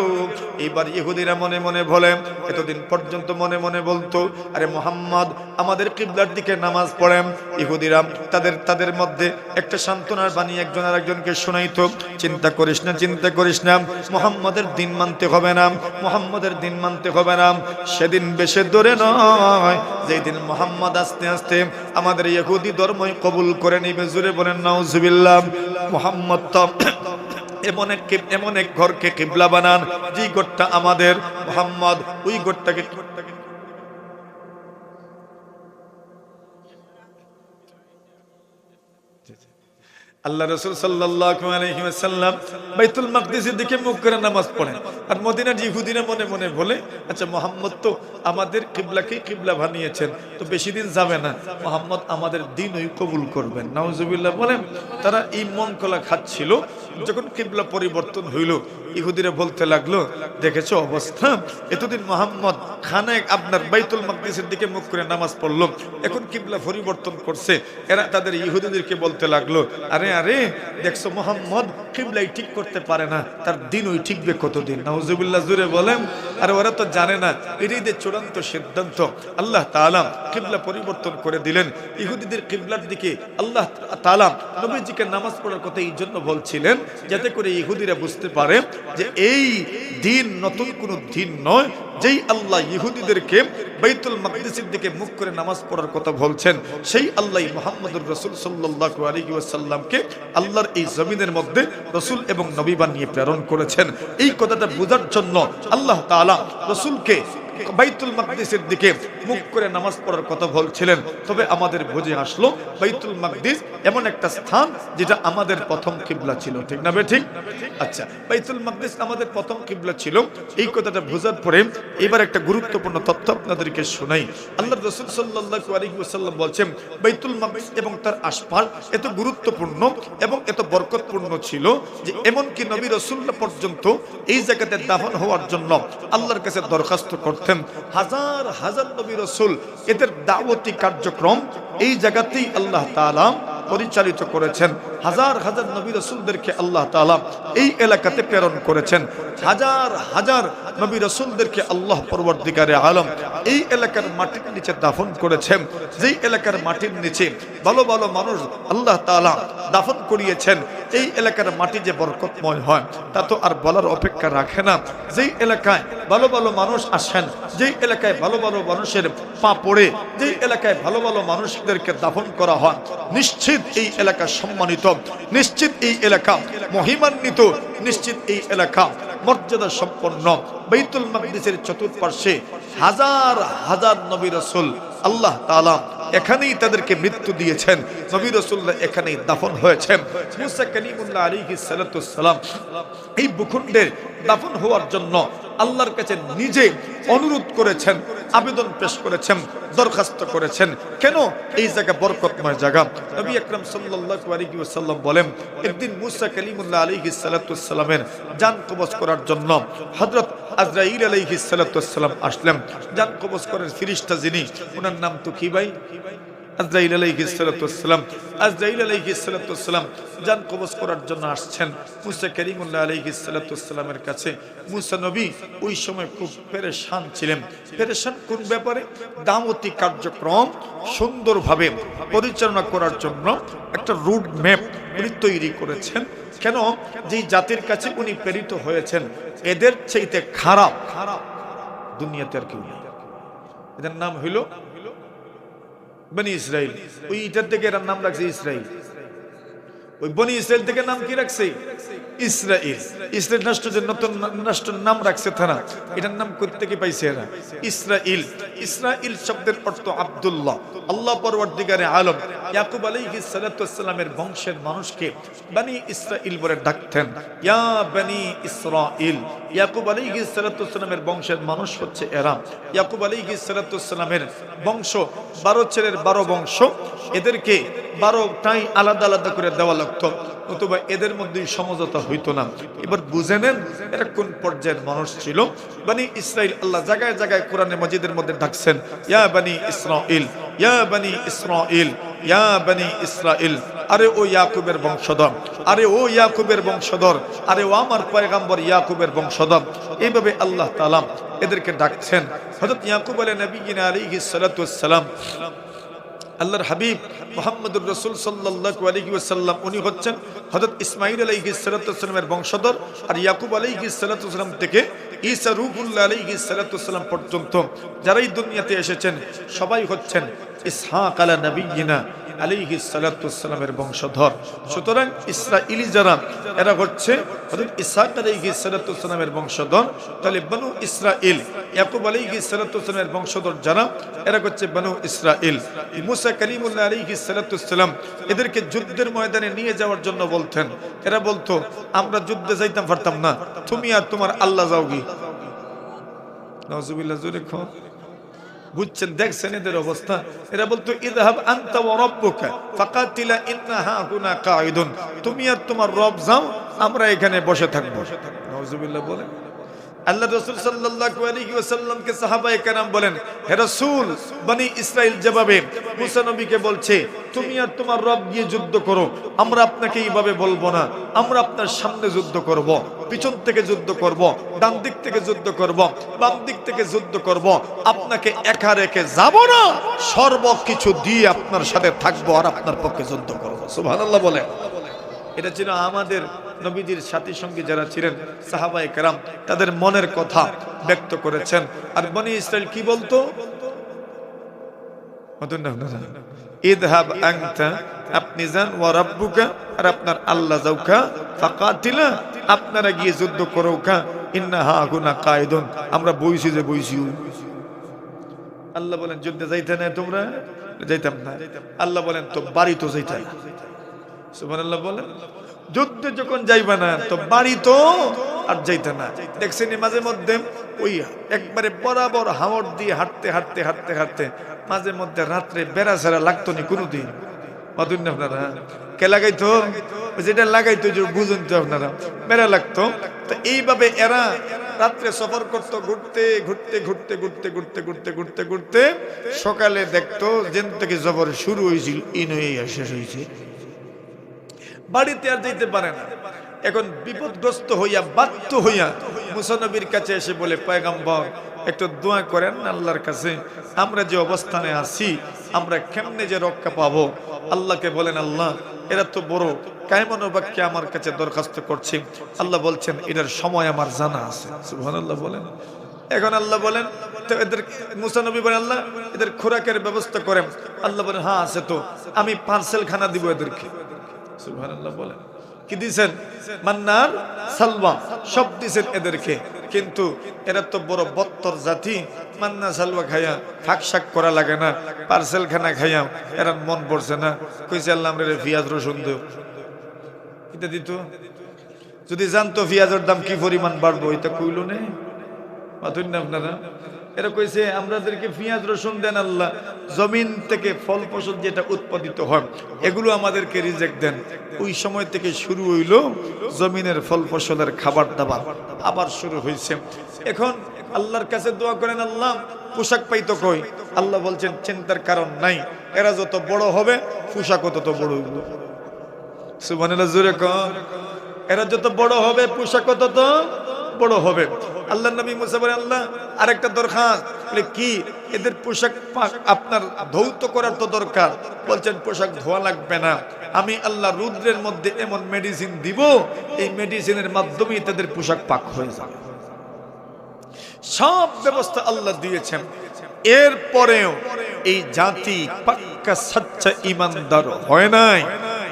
এবার ইহুদিরা মনে মনে বলে, এতদিন পর্যন্ত মনে মনে বলতো আরে মুহাম্মদ আমাদের কিবলার দিকে নামাজ পড়েন। ইহুদিরা তাদের মধ্যে একটা সান্ত্বনার বাণী একজন আরেকজনকে শোনাইতো, চিন্তা করিস না, চিন্তা করিস না, মুহাম্মদের দিন মানতে হবে না, মুহাম্মদের দিন মানতে হবে না। সেদিন বেশি দূরে নয় যেই দিন মুহাম্মদ আস্তে আস্তে আমাদের ইহুদি ধর্মই কবুল করে নিবে। জোরে বলেন নাউজুবিল্লাহ। মুহাম্মদ তো এমন এক ঘরকে কিবলা বানান যে ঘরটা আমাদের, মুহাম্মদ ওই ঘরটাকে আল্লাহ রাসূল সাল্লাল্লাহু আলাইহি ওয়াসাল্লাম বাইতুল মাকদিসের দিকে মুখ করে নামাজ পড়েন। আর মদিনার ইহুদিরা মনে মনে বলে আচ্ছা মুহাম্মদ তো আমাদের কিবলাকে কিবলা বানিয়েছেন, তো বেশি দিন যাবে না মুহাম্মদ আমাদের দ্বীনই কবুল করবেন। নাউজুবিল্লাহ বলেন। তারা এই মন কলা খাচ্ছিল। যখন কিবলা পরিবর্তন হইল, ইহুদিরা বলতে লাগলো দেখেছো অবস্থা, এতদিন মুহাম্মদ খানায় আপনার বাইতুল মাকদিসের দিকে মুখ করে নামাজ পড়লো, এখন কিবলা পরিবর্তন করছে। এরা তাদের ইহুদিদেরকে বলতে লাগলো আরে আরে দেখছো মুহাম্মদ কিবলাই ঠিক করতে পারে না, তার দ্বীনই ঠিকবে কতদিন? নাউজুবিল্লাহ জুরে বলেন। আর ওরা তো জানে না এটাই যে চূড়ান্ত সিদ্ধান্ত। আল্লাহ তাআলা কিবলা পরিবর্তন করে দিলেন। ইহুদিদের কিবলার দিকে আল্লাহ তাআলা নবীজিকে নামাজ পড়ার কথা এই জন্য বলছিলেন যাতে করে ইহুদিরা বুঝতে পারে যে এই দিন নতুন কোন দিন নয়। যেই আল্লাহ ইহুদিদেরকে বাইতুল মাকদিসের দিকে মুখ করে নামাজ পড়ার কথা বলছেন, সেই আল্লাহ মুহাম্মদুর রাসূল সাল্লাল্লাহু আলাইহি ওয়াসাল্লামকে আল্লাহর এই জমিনের মধ্যে রাসূল এবং নবী বানিয়ে প্রেরণ করেছেন। এই কথাটা বোঝার জন্য আল্লাহ তাআলা রাসূলকে বাইতুল মাকদিসের দিকে মুখ করে নামাজ পড়ার কথা বলছিলেন। তবে আমাদের বুঝে আসলো বাইতুল মাকদিস এমন একটা স্থান যেটা আমাদের প্রথম কিবলা ছিল, ঠিক না ঠিক? আচ্ছা, বাইতুল মাকদিস আমাদের প্রথম কিবলা ছিল। এই কথাটা বোঝার পরে এবার একটা গুরুত্বপূর্ণ তথ্য আপনাদেরকে শোনাই। আল্লাহর রাসূল সাল্লাল্লাহু আলাইহি ওয়াসাল্লাম বলেন বাইতুল মাকদিস এবং তার আশপাশ এত গুরুত্বপূর্ণ এবং এত বরকতপূর্ণ ছিল যে এমনকি নবী রাসূলুল্লাহ পর্যন্ত এই জায়গাতে দাফন হওয়ার জন্য আল্লাহর কাছে দরখাস্ত করতেন। হাজার হাজার নবী রাসূল এদের দাওয়াতি কার্যক্রম এই জায়গাতেই আল্লাহ তাআলা পরিচালিত করেছেন। হাজার হাজার নবী রাসূলদেরকে আল্লাহ তাআলা এই এলাকাতে প্রেরণ করেছেন। হাজার হাজার নবী রাসূলদেরকে আল্লাহ পরবর্তীকারে আলম এই এলাকার মাটির নিচে দাফন করেছেন। যেই এলাকার মাটির নিচে ভালো ভালো মানুষ আল্লাহ তাআলা দাফন করিয়েছেন, এই এলাকার মাটি যে বরকতময় হয় তা তো আর বলার অপেক্ষা রাখে না। যেই এলাকায় ভালো ভালো মানুষ আসেন, যেই এলাকায় ভালো ভালো মানুষের পা পড়ে, যেই এলাকায় ভালো ভালো মানুষদেরকে দাফন করা হয়, নিশ্চিত এই এলাকা সম্মানিত, নিশ্চিত এই এলাকা মহিমান্বিত, নিশ্চিত এই এলাকা মর্যাদা সম্পন্ন। বাইতুল মাকদিসের চতুর্পার্শ্বে হাজার হাজার নবী রাসূল আল্লাহ তাআলা এখানেই তাদেরকে মৃত্যু দিয়েছেন। নবী রাসূলুল্লাহ এখানেই দাফন হয়েছেন। মুসা কালিমুল্লাহ আলাইহিস সালাতু সালাম এই ভূখণ্ডের দাফন হওয়ার জন্য আল্লাহর কাছে নিজে অনুরোধ করেছেন, আবেদন পেশ করেছেন, দরখাস্ত করেছেন। কেন? এই জায়গা বরকতময় জায়গা। নবী আকরাম সাল্লাল্লাহু আলাইহি ওয়াসাল্লাম বলেন একদিন মুসা কালিমুল্লাহ আলাইহিস সালাতু সালামের জান কবজ করার জন্য হযরত আজরাইল আলাইহিস সালাতু সালাম আসলেন। জান কবজ করার ফেরেশতা যিনি, ওনার নাম তো কি ভাই? আজরাইল আলাইহিস সালাতু ওয়াস সালাম জান কবজ করার জন্য আসছেন মুসা কারীমুল্লাহ আলাইহিস সালাতু ওয়াস সালামের কাছে। মুসা নবী ওই সময় খুব পেরেশান ছিলেন। পেরেশান কোন ব্যাপারে? দাওয়াতি কার্যক্রম সুন্দরভাবে পরিচালনা করার জন্য একটা রুট ম্যাপ উনি তৈরি করেছেন। কেন? যে জাতির কাছে উনি প্রেরিত হয়েছেন এদের চাইতে খারাপ দুনিয়াতে আর কেউ নেই। এদের নাম হইল বনি ইসরাইল। ওই ইটার থেকে এর নাম রাখছে ইসরাইল। ওই বনি ইসরাইল থেকে নাম কি রাখছে? ইসরাইল। ইসরাইল রাষ্ট্রের নতুন রাষ্ট্রের নাম রাখছে তারা। এটার নাম কোথা থেকে পাইছে এরা? ইসরাইল। ইসরাইল শব্দের অর্থ আব্দুল্লাহ, আল্লাহ পরওয়ারদিগারে আলম। ইয়াকুব আলাইহিস সালাতু ওয়াস সালামের বংশের মানুষকে বনি ইসরাইল বলে ডাকতেন, ইয়া বনি ইসরাইল। ইয়াকুব আলাইহিস সালাতু ওয়াস সালামের বংশের মানুষ হচ্ছে এরা। ইয়াকুব আলাইহিস সালাতু ওয়াস সালামের বংশ 12 ছেলের 12 বংশ। এদেরকে 12টাই আলাদা আলাদা করে দেওয়া লাগতো, অথবা এদের মধ্যে সমঝোতা হইতো না। এবার বুঝে নেন এরা কোন পর্যায়ের মানুষ ছিল। বনি ইসরাইল আল্লাহ জায়গায় জায়গায় কোরআনে মাজিদের মধ্যে ডাকছেন, ইয়া বনি ইসরাইল, ইয়া বনি ইসরাইল, ইয়া বনি ইসরাইল। আরে ও ইয়াকুবের বংশধর, আরে ও ইয়াকুবের বংশধর, আরে ও আমার পয়গম্বর ইয়াকুবের বংশধর। এইভাবে আল্লাহ তাআলা এদেরকে ডাকছেন। হযরত ইয়াকুব আলাইহিস সালাতু ওয়াস সালাম আল্লাহর হাবিব মুহাম্মদুর রাসূল সাল্লাল্লাহু আলাইহি ওয়াসাল্লাম উনি হচ্ছেন হযরত ইসমাঈল আলাইহিস সালাতু ওয়াস সালামের বংশধর। আর ইয়াকুব আলাইহিস সালাতু ওয়াস সালাম থেকে ঈসা রূহুল্লাহ আলাইহিস সালাতু ওয়াস সালাম পর্যন্ত যারাই দুনিয়াতে এসেছেন সবাই হচ্ছেন ইসহাক আলা নবিয়িনা আলাইহিস সালাতু ওয়াস সালামের বংশধর। সুতরাং ইসরাঈলি যারা এরা হচ্ছে হযরত ইসহাক আলাইহিস সালাতু ওয়াস সালামের বংশধর। তাহলে বনু ইসরাঈল ইয়াকুব আলাইহিস সালাতু ওয়াস সালামের বংশধর যারা এরা হচ্ছে বনু ইসরাঈল। মুসা কালিমুল্লাহ আলাইহিস সালাতু ওয়াস সালাম এদেরকে যুদ্ধের ময়দানে নিয়ে যাওয়ার জন্য বলতেন। এরা বলতো আমরা যুদ্ধে যাইতাম পারতাম না, তুমি আর তোমার আল্লাহ যাওগি। নাউজুবিল্লাহ জোরে খো। বুঝছেন? দেখছেন এদের অবস্থা? এরা বলতো ইযহাব আনতা ওয়া রাব্বুকা ফাকাতিলা ইন্না হাহুনা কাঈদুন, তুমি আর তোমার রব যাও, আমরা এখানে বসে থাকবো। নাউজুবিল্লাহ বলেন। আল্লাহ রাসূল সাল্লাল্লাহু আলাইহি ওয়াসাল্লামকে সাহাবায়ে কেরাম বলেন, হে রাসূল, বনি ইসরাইল যেভাবে মুসা নবীকে বলছে তুমি আর তোমার রব গিয়ে যুদ্ধ করো, আমরা আপনাকে এইভাবে বলবো না। আমরা আপনার সামনে যুদ্ধ করব, পিছন থেকে যুদ্ধ করব, ডান দিক থেকে যুদ্ধ করব, বাম দিক থেকে যুদ্ধ করব। আপনাকে একা রেখে যাব না, সর্বকিছু দিয়ে আপনার সাথে থাকবো আর আপনার পক্ষে যুদ্ধ করব। সুবহানাল্লাহ বলে। এটা ছিল আমাদের নবীজির সাথী সঙ্গী যারা ছিলেন সাহাবায়ে কেরাম, তাদের মনের কথা ব্যক্ত করেছেন। আর বনি ইসরাইল কি বলতো? ইযহাব আনতা, আপনি যান, ওয়া রাব্বুকা, আর আপনার আল্লাহ যাওকা, ফাকাতিলা, আপনারা গিয়ে যুদ্ধ করোকা, ইন্না হাহুনা কাঈদুন, আমরা বইছি যে বইছি। আল্লাহ বলেন যুদ্ধে যাইতে না তোমরা? যাইতাম না। আল্লাহ বলেন তো বাড়ি তো যাইতে না। সুবহানাল্লাহ বলেন। যুদ্ধে যখন যাইবা না তো বাড়ি তো আর যাইতে না। দেখছেন মাঝে মধ্যে ওই একবারে বরাবর হাওড় দিয়ে হাঁটতে হাঁটতে হাঁটতে হাঁটতে মাঝে মধ্যে রাত্রে বেড়া ছাড়া লাগতো না কোনোদিন। বুঝুন না আপনারা? কে লাগাইতো? যেটা লাগাইতো যে বুঝুন তো আপনারা, বেড়া লাগতো। তো এইভাবে এরা রাত্রে সফর করতো, ঘুরতে ঘুরতে ঘুরতে ঘুরতে ঘুরতে ঘুরতে ঘুরতে ঘুরতে সকালে দেখতো যেন থেকে সফর শুরু হয়েছিল ইন হয়ে শেষ হয়েছে। বাড়িতে আর যেতে পারে না। এখন বিপদগ্রস্ত হইয়া বাধ্য হইয়া মুসা নবীর কাছে এসে বলে, পয়গম্বর একটু দোয়া করেন আল্লাহর কাছে, আমরা যে অবস্থানে আছি আমরা কেমনে যে রক্ষা পাবো। আল্লাহকে বলেন, আল্লাহ এরা তো বড় কায়মনোবাক্যে আমার কাছে দরখাস্ত করছে। আল্লাহ বলছেন এটার সময় আমার জানা আছে। সুবহানাল্লাহ বলেন। এখন আল্লাহ বলেন তো এদের, মুসা নবী বলেন আল্লাহ এদের খোরাকের ব্যবস্থা করেন। আল্লাহ বলেন হ্যাঁ আছে তো, আমি পার্সেল খানা দিব এদেরকে। সুবহানাল্লাহ বলেন। কি দিয়েছেন? মান্নার সালওয়া সব দিয়েছেন এদেরকে। কিন্তু এরা তো বড় বত্তর জাতি, মান্না সালওয়া খাইয়া ফাঁক শাক করা লাগে না, পার্সেল খানা খাইয়া এরা মন পড়ছে না। কইছে আল্লাহ আমরা পেঁয়াজ রসুন দেও, এটা দিত। যদি জানতো পেঁয়াজের দাম কি পরিমাণ বাড়বো, এটা কইল নেই আপনারা। এরা কইছে আমাদেরকে পেঁয়াজ রসুন দেন আল্লাহ, জমিন থেকে ফল ফসল যেটা উৎপাদিত হয় এগুলো আমাদেরকে রিজেক্ট দেন। ওই সময় থেকে শুরু হইল জমিনের ফল ফসলের খাবার দাবার আবার শুরু হয়েছে। এখন আল্লাহর কাছে দোয়া করেন, আল্লাহ পোশাক পাইতো কই? আল্লাহ বলছেন চিন্তার কারণ নাই, এরা যত বড় হবে পোশাকও তত বড় হইব। সুবহানাল্লাহ, জোরে কর। এরা যত বড় হবে পোশাকও তত বড় হবে। আল্লাহ নবী মুসা বলেন, আল্লাহ আরেকটা দরখাস্ত। বলে কি? এদের পোশাক আপনার ধৌত করার তো দরকার। বলছেন পোশাক ধোয়া লাগবে না, আমি আল্লাহ রুদ্রের মধ্যে এমন মেডিসিন দিব, এই মেডিসিনের মাধ্যমেই তাদের পোশাক পাক হয়ে যাবে। সব ব্যবস্থা আল্লাহ দিয়েছেন। এরপরেও এই জাতি পাক্কা সচ্চা ইমানদার হয় নাই।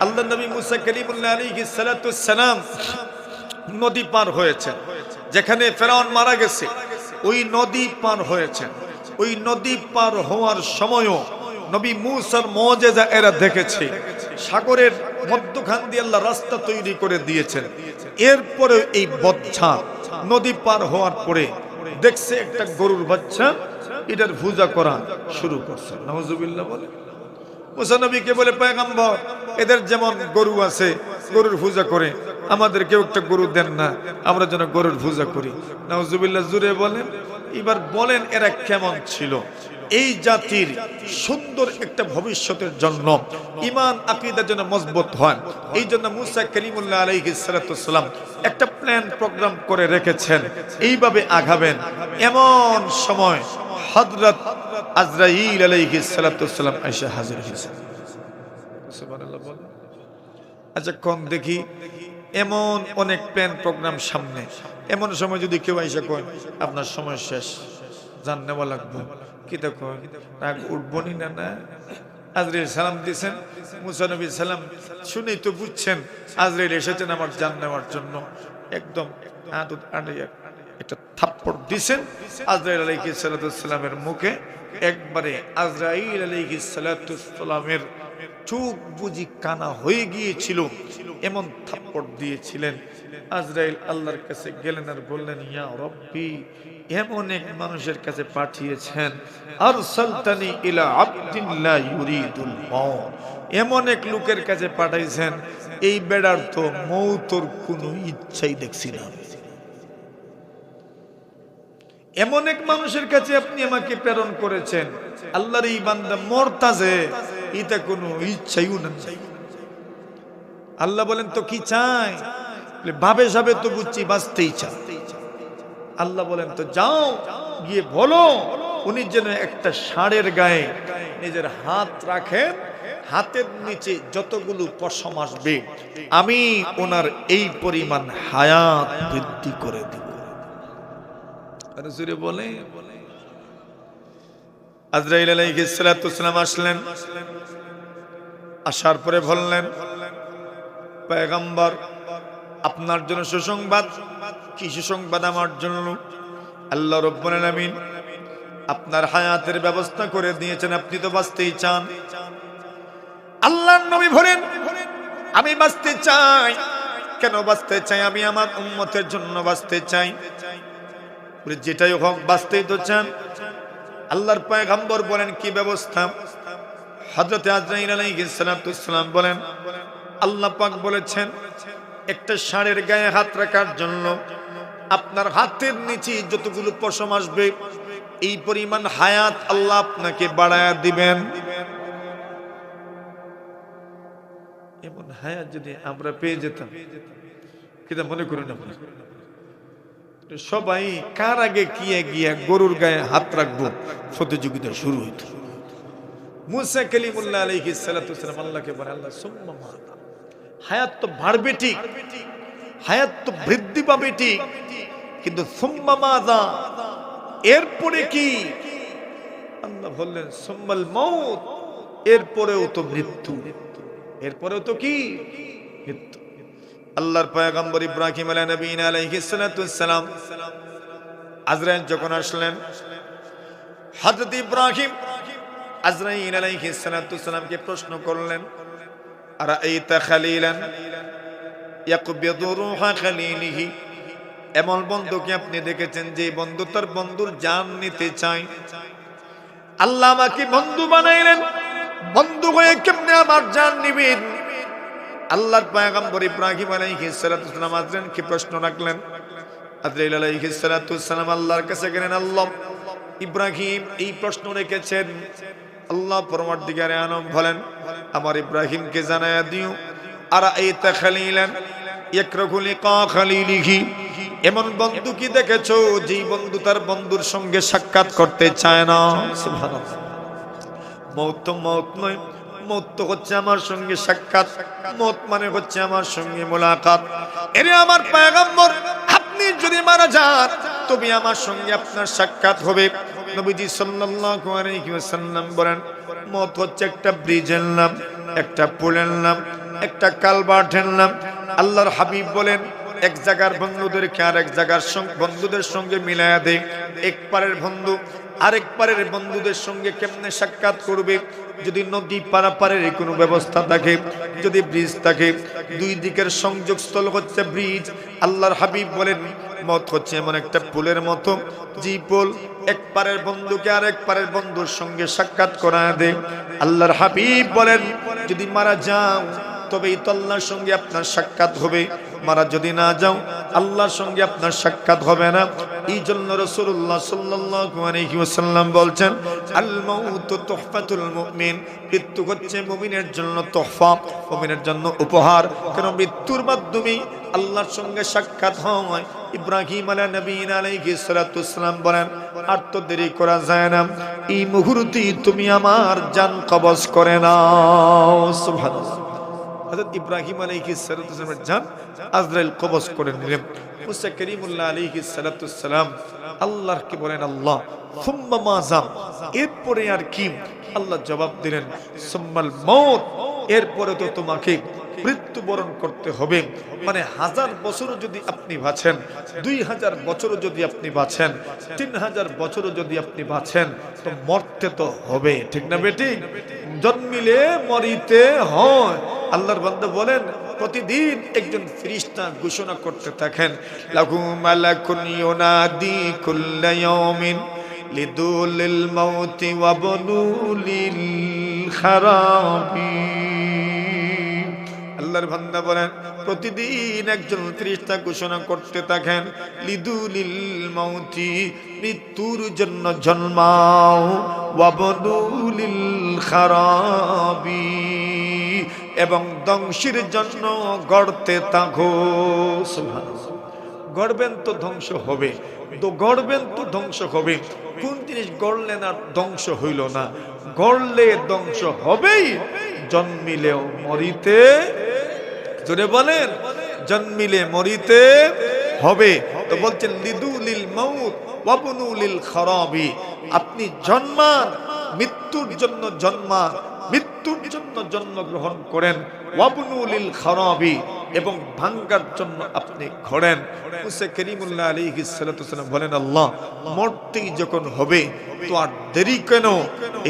আল্লাহ নবী মুসা কালিমুল্লাহ আলাইহিস সালাতু সালাম নদী পার হয়েছেন, যেখানে ফেরাউন মারা গেছে ওই নদী পার হয়েছেন। ওই নদী পার হওয়ার সময়ও নবী মুসার মুজিজা এরা দেখেছে। সাগরের মধ্যখান দিয়ে আল্লাহ রাস্তা তৈরি করে দিয়েছেন। এরপরে এই বচ্চা নদী পার হওয়ার পরে দেখছে একটা গরুর বাচ্চা এটার পূজা করা শুরু করছে। নাউজুবিল্লাহ বলে। মুসা নবীকে বলে, পয়গম্বর এদের যেমন গরু আছে গরুর পূজা করে, আমাদেরকেও একটা গরু দেন না, আমরা যেন গরুর পূজা করি। নাউজুবিল্লাহ জুড়ে বলেন। এবার বলেন এরা কেমন ছিল? এই জাতির সুন্দর একটা ভবিষ্যতের জন্য, ঈমান আকীদা যেন মজবুত হয়, এই জন্য মুসা কালিমুল্লাহ আলাইহিস সালাতু সালাম একটা প্ল্যান প্রোগ্রাম করে রেখেছেন, এইভাবে আগাবেন। এমন সময় হযরত আজরাইল আলাইহিস সালাতু সালাম এসে হাজির হয়েছেন। সুবহানাল্লাহ বলেন। আচ্ছা কোন দেখি, এমন অনেক প্ল্যান প্রোগ্রাম সামনে, এমন সময় যদি কেউ এসে কয় আপনার সময় শেষ, জান নেওয়া লাগবে, কি তা কয়? রাগ উঠবনি না? না, আজরাইল সালাম দিয়েছেন, মুসা নবী সালাম শুনেই তো বুঝছেন আজরাইল এসেছেন আমার জান নেওয়ার জন্য। একদম একটা থাপ্পড় দিয়েছেন আজরাইল আলাইহিস সালাতু সালামের মুখে। একবারে আজরাইল আলাইহিস সালাতু সালামের চোখ বুঝি কানা হয়ে গিয়েছিল, এমন থাপ্পড় দিয়েছিলেন। আজরাইল আল্লাহর কাছে গেলেন আর বললেন, ইয়া রব্বি, এমন এক মানুষের কাছে পাঠিয়েছেন, আরসালতানি ইলা আবদিন লা ইউরিদুল মাউত, এমন এক লোকের কাছে পাঠাইছেন এই বেড়ার তো মৌতর কোনো ইচ্ছাই দেখছি না। এমন এক মানুষের কাছে আপনি আমাকে প্রেরণ করেছেন, আল্লাহর এই বান্দা মরতাছে, এটা কোনো ইচ্ছাই না। আল্লাহ বলেন তো কি চাই? ভাবে সাবে তো বুঝছি বাঁচতেই চাই। আল্লাহ বলেন তো যাও গিয়ে বলো উনি যেন একটা ষাঁড়ের গায়ে নিজের হাত রাখেন, হাতের নিচে যতগুলো পশম আসবে আমি ওনার এই পরিমাণ হায়াত বৃদ্ধি করে দিব। আর জোরে বলে। আজরাইল আলাইহিস সালাতু সালাম আসলেন। আসার পরে বললেন, পয়গম্বর আপনার জন্য সুসংবাদ। কি সুসংবাদ আমার জন্য? আল্লাহ রাব্বুল আলামিন আপনার হায়াতের ব্যবস্থা করে দিয়েছেন, আপনি তো বাঁচতেই চান। আল্লাহর নবী বলেন, আমি বাঁচতে চাই। কেন বাঁচতে চাই? আমি আমার উম্মতের জন্য বাঁচতে চাই। যেটাই হোক বাঁচতেই তো চান। আল্লাহর পয়গম্বর বলেন, কি ব্যবস্থা? হযরত আজরাইল আলাইহিস সালাতু সালাম বলেন, আল্লাহ পাক বলেছেন একটা ষাঁড়ের গায়ে হাত রাখার জন্য আপনার হাতের নিচে যতগুলো পশম আসবে এই পরিমাণ হায়াত আল্লাহ আপনাকে বাড়ায়া দিবেন। এমন হায়াত যদি আমরা পেয়ে যেতাম, কিটা মনে করেন আপনারা? সবাই কার আগে গিয়া গরুর গায়ে হাত রাখবো প্রতিযোগিতা শুরু হইত। মুসা কালিমুল্লাহ আলাইহিস সালাতু সালাম আল্লাহকে বলে, আল্লাহ সুম্মা মাতা, হায়াত তো বাড়বে ঠিক, হায়াত তো বৃদ্ধি পাবে ঠিক, কিন্তু সুম্মা মাযা, এরপরে কি? আল্লাহ বললেন সুম্মাল মাউত, এরপরেও তো মৃত্যু। এরপরেও তো কি? মৃত্যু। আল্লাহর পয়গম্বর ইব্রাহিম আলাইহিস সালাতু সালাম আজরাইল যখন আসলেন, হযরত ইব্রাহিম আজরাইল আলাইহিস সালাতু সালামকে প্রশ্ন করলেন, আরাইতা খালিলান ইয়াকবিদু রূহা খালিলিহি, এমন বন্ধুকে আপনি দেখেছেন যে বন্ধু তার বন্ধুর জান নিতে চায়? আল্লাহ আমাকে বন্ধু বানাইলেন, বন্ধু হয়ে কেমনে আমার জান নিবেন? আল্লাহর পয়গম্বর ইব্রাহিম আলাইহিস সালাতু সালাম আজরাইলকে প্রশ্ন রাখলেন। আজরাইল আলাইহিস সালাতু সালাম আল্লাহর কাছে গেলেন, আল্লাহ ইব্রাহিম এই প্রশ্ন রেখেছেন। আল্লাহ পরওয়ারদিগারে আলম বলেন, আমার ইব্রাহিমকে জানায়া দিও, আরাআইতা খালিলান ইয়াকরাহু লিকা খালিলিহি, এমন বন্ধু কি দেখেছো যেই বন্ধু তার বন্ধুর সঙ্গে সাক্ষাৎ করতে চায় না? সুবহানাল্লাহ। মওত তো মওত নয়, মওত তো হচ্ছে আমার সঙ্গে সাক্ষাৎ, মওত মানে হচ্ছে আমার সঙ্গে মোলাকাত। এরে আমার পয়গম্বর, আপনি যদি মারা যান তবে আমার সঙ্গে আপনার সাক্ষাৎ হবে। নবীজি সাল্লাল্লাহু আলাইহি ওয়াসাল্লাম বলেন, মওত হচ্ছে একটা ব্রিজের নাম, একটা পুলের নাম, একটা কালভার্টের নাম। আল্লাহর হাবিব বলেন, এক জায়গার বন্ধুদেরকে আরেক জায়গার বন্ধুদের সঙ্গে মিলায়া দেয়। এক পারের বন্ধু আরেক পারের বন্ধুদের সঙ্গে কেমনে সাক্ষাৎ করবে? যদি নদী পারাপারের কোনো ব্যবস্থা থাকে, যদি ব্রিজ থাকে, দুই দিকের সংযোগস্থল হচ্ছে ব্রিজ। আল্লাহর হাবিব বলেন, মত হচ্ছে এমন একটা পুলের মতো, যে পুল এক পারের বন্ধুকে আরেক পারের বন্ধুর সঙ্গে সাক্ষাৎ করায় দেয়। আল্লাহর হাবিব বলেন, যদি মারা যাও তবেই তো আল্লাহর সঙ্গে আপনার সাক্ষাৎ হবে, মারা যদি না যাও আল্লাহর সঙ্গে আপনার সাক্ষাৎ হবে না। এই জন্য রাসূলুল্লাহ সাল্লাল্লাহু আলাইহি ওয়াসাল্লাম বলছেন, আল মাউতু তুহফাতুল মুমিন, মৃত্যু হচ্ছে মুমিনের জন্য তোহফা, মুমিনের জন্য উপহার। কারণ মৃত্যুর মাধ্যমে আল্লাহর সঙ্গে সাক্ষাৎ হয়। ইব্রাহিম আলাইহিস সালাতু ওয়াসসালাম বলেন, আর তো দেরি করা যায় না, এই মুহূর্তেই তুমি আমার জান কবজ করে নাও। সুবহানাল্লাহ। হযরত ইব্রাহিম আলাইহিস সালাতু ওয়াসসালামের জান আজরাইল কবজ করে নিলেন। মুসা কারীমুল্লাহ আলাইহিস সালাতু ওয়াসসালাম আল্লাহকে বলেন, আল্লাহ সুম্মা মাযা, এরপরে আর কি? আল্লাহ জবাব দিলেন, সুম্মাল মউত, এরপরে তো তোমাকে মৃত্যুবরণ করতে হবে। মানে 1000 বছরও যদি আপনি বাঁচেন, 2000 বছরও যদি আপনি বাঁচেন, 3000 বছরও যদি আপনি বাঁচেন, তো মরতে তো হবে, ঠিক না বেটি? জন্মিলে মরিতে হয়। আল্লাহর বান্দা বলেন, প্রতিদিন একজন ফেরেশতা ঘোষণা করতে থাকেন, লাহু মালাকুন ইউনাদি কুল্লা ইয়াউমিন লিদুলিল মাউতি ওয়া বুনুলিল খারাবি। আল্লাহর বান্দা বলেন, প্রতিদিন একজন ফেরেশতা ঘোষণা করতে থাকেন, লিদুলিল মাউতি, মৃত্যুর জন্য জন্মাও, ওয়া বুনুলিল খারাবি, এবং ধ্বংসের জন্য গড়তে থাকো। সুবহানাল্লাহ। গড়বেন তো ধ্বংস হবে, তো গড়বেন তো ধ্বংস হবে। কোন জিনিস গড়লেন আর ধ্বংস হইল না? গড়লে ধ্বংস হবেই, জন্মিলেও মরিতে, জোরে বলেন, জন্মিলে মরিতে হবে। তো বলছেন, লিদুলিল মাউত ওয়া বুনুলিল খারাবি, আপনি জন্মান, মৃত্যুর জন্য জন্মান, মৃত্যুর জন্য জন্মগ্রহণ করেন, ওয়াবনুলিল খারাবি, এবং ভাঙ্গার জন্য আপনি ঘোরেন। মুসা কারীমুল্লাহ আলাইহিস সালাতু ওয়াসসালাম বলেন, আল্লাহ মরতেই যখন হবে তো আর দেরি কেন?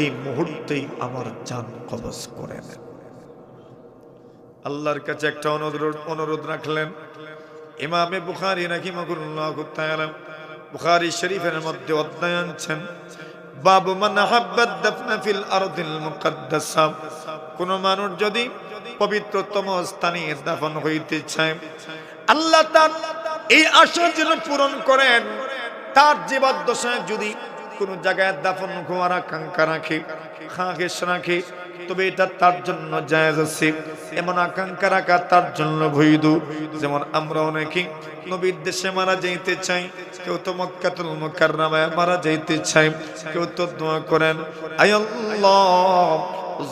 এই মুহূর্তেই আমার জান কবজ করে নেন। আল্লাহর কাছে একটা অনুরোধ রাখলেন। ইমামে বুখারী রাহিমাহুল্লাহু তাআলা বুখারী শরীফের মধ্যে অধ্যায় আনছেন, বাবু মান হাব্বাদ দাফনা ফিল আরদিল মুকদ্দাসা, কোন মানুষ যদি পবিত্রতম স্থানে দাফন হইতে চায়, আল্লাহ তার এই আশা যেন পূরণ করেন। তার জীবদ্দশায় যদি কোন জায়গায় দাফন হওয়ার আকাঙ্ক্ষা রাখে, খাগেশ রাখে, তবে এটা তার জন্য জায়েজ আছে। এমন আকাঙ্ক্ষা রাখা তার জন্য বৈধ। যেমন আমরা অনেকে নবীর দেশে মারা যাইতে চাই, কেউ তো মক্কাতুল মুকাররমায় মারা যাইতে চাই, কেউ তো দোয়া করেন, আয় আল্লাহ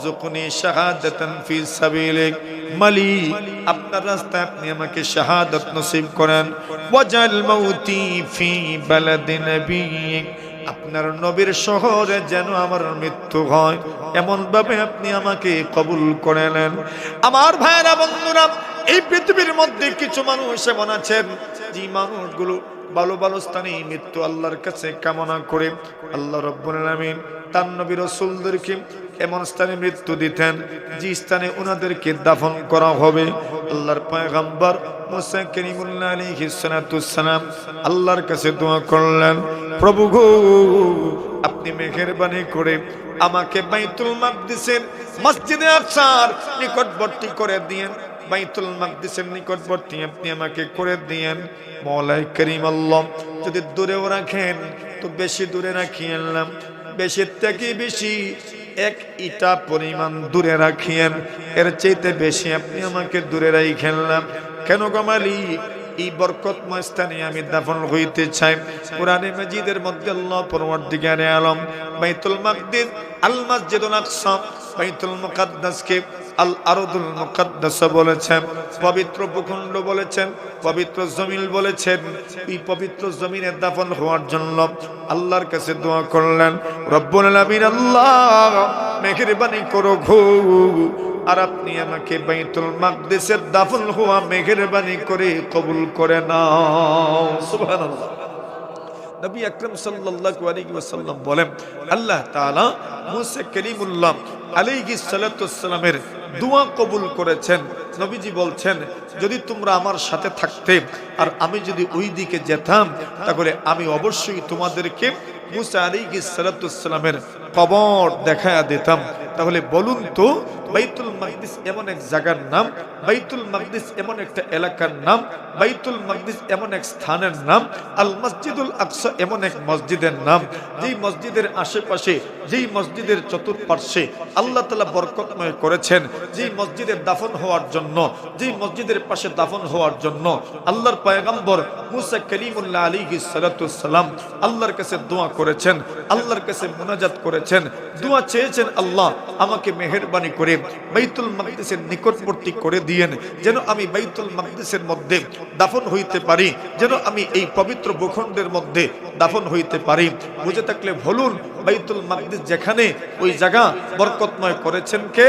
যুকনি শাহাদাতান ফি সাবিলিক, মালিক আপনার রাস্তায় আপনি আমাকে শাহাদাত নসিব করেন, ওয়াজাল মাউতি ফি বালাদি নাবিয়িক, আপনার নবীর শহরে যেন আমার মৃত্যু হয়, এমন ভাবে আপনি আমাকে কবুল করে নেন। আমার ভাইরা বন্ধুরা, এই পৃথিবীর মধ্যে কিছু মানুষ এমন আছেন, যে মানুষগুলো ভালো ভালো স্থানে মৃত্যু আল্লাহর কাছে কামনা করে। আল্লাহ রাব্বুল আলামিন তার নবী রাসূলদেরকে এমন স্থানে মৃত্যু দিতেন, যে স্থানে ওনাদেরকে দাফন করা হবে। আল্লাহর পয়গম্বর মুসা কারীমুল্লাহ আলাইহিস সালাতু ওয়াসসালাম আল্লাহর কাছে দোয়া করলেন, প্রভু গো, আপনি মেহেরবানি করে আমাকে বাইতুল মাকদিসের মসজিদে আকসার নিকটবর্তী করে দিয়েন, বাইতুল মাকদিসের নিকটবর্তী আপনি আমাকে করে দিয়েন। মওলাই করিম আল্লাহ যদি দূরেও রাখেন একটু বেশি দূরে রাখিয়েন, বেশির থেকে বেশি 1 ইটা পরিমাণ দূরে রাখিয়েন, এর চাইতে বেশি আপনি আমাকে দূরে রাখেন না। কেন গো মালিক? এই বরকতময় স্থানে আমি দাফন হইতে চাই। কোরআনে মাজিদের মধ্যে আল্লাহ পরওয়ারদিগারে আলম বাইতুল মাকদিস, আল মসজিদুল আকসা, বাইতুল মুকাদ্দাসকে আল আরদুল মুকাদ্দাস বলেছেন, পবিত্র ভূখণ্ড বলেছেন, পবিত্র জমিন বলেছেন। এই পবিত্র জমিনে দাফন হওয়ার জন্য আল্লাহর কাছে দোয়া করলেন, রব্বুল আলামিন আল্লাহ মেহেরবানি করো গো, আর আপনি আমাকে বাইতুল মাকদিসের দাফন হওয়া মেহেরবানি করে কবুল করে নাও। সুবহানাল্লাহ। নবী আকরাম সাল্লাল্লাহু আলাইহি ওয়াসাল্লাম বলেন, আল্লাহ তাআলা মুসা কালিমুল্লাহ আলাইহিস সালাতু ওয়াসসালামের দোয়া কবুল করেছেন। নবীজি বলছেন, যদি তোমরা আমার সাথে থাকতে আর আমি যদি ওই দিকে যেতাম, তাহলে আমি অবশ্যই তোমাদেরকে মুসা আলাইহিস সালাতু ওয়াসসালামের কবর দেখায়া দিতাম। তাহলে বলুন তো, বাইতুল মাকদিস এমন এক জায়গার নাম, বাইতুল মাকদিস এমন একটা এলাকার নাম, বাইতুল মাকদিস এমন এক স্থানের নাম, আল মসজিদুল আকসা এমন এক মসজিদের নাম, যেই মসজিদের আশেপাশে, যেই মসজিদের চতুর্পার্শ্বে আল্লাহ তাআলা বরকতময় করেছেন, যেই মসজিদের দাফন হওয়ার জন্য, যেই মসজিদের পাশে দাফন হওয়ার জন্য আল্লাহর পয়গম্বর মুসা কালিমুল্লাহ আলাইহিস সালাতু ওয়াসসালাম আল্লাহর কাছে দোয়া করেছেন, আল্লাহর কাছে মুনাজাত করেছেন, দোয়া চেয়েছেন, আল্লাহ আমাকে মেহেরবানি করে বাইতুল মাকদিসের নিকটবর্তী করে দিয়েন, যেন আমি বাইতুল মাকদিসের মধ্যে দাফন হইতে পারি, যেন আমি এই পবিত্র ভূখণ্ডের মধ্যে দাফন হইতে পারি। বুঝে থাকলে বলুন, বাইতুল মাকদিস যেখানে, ওই জায়গা বরকতময় করেছেন কে?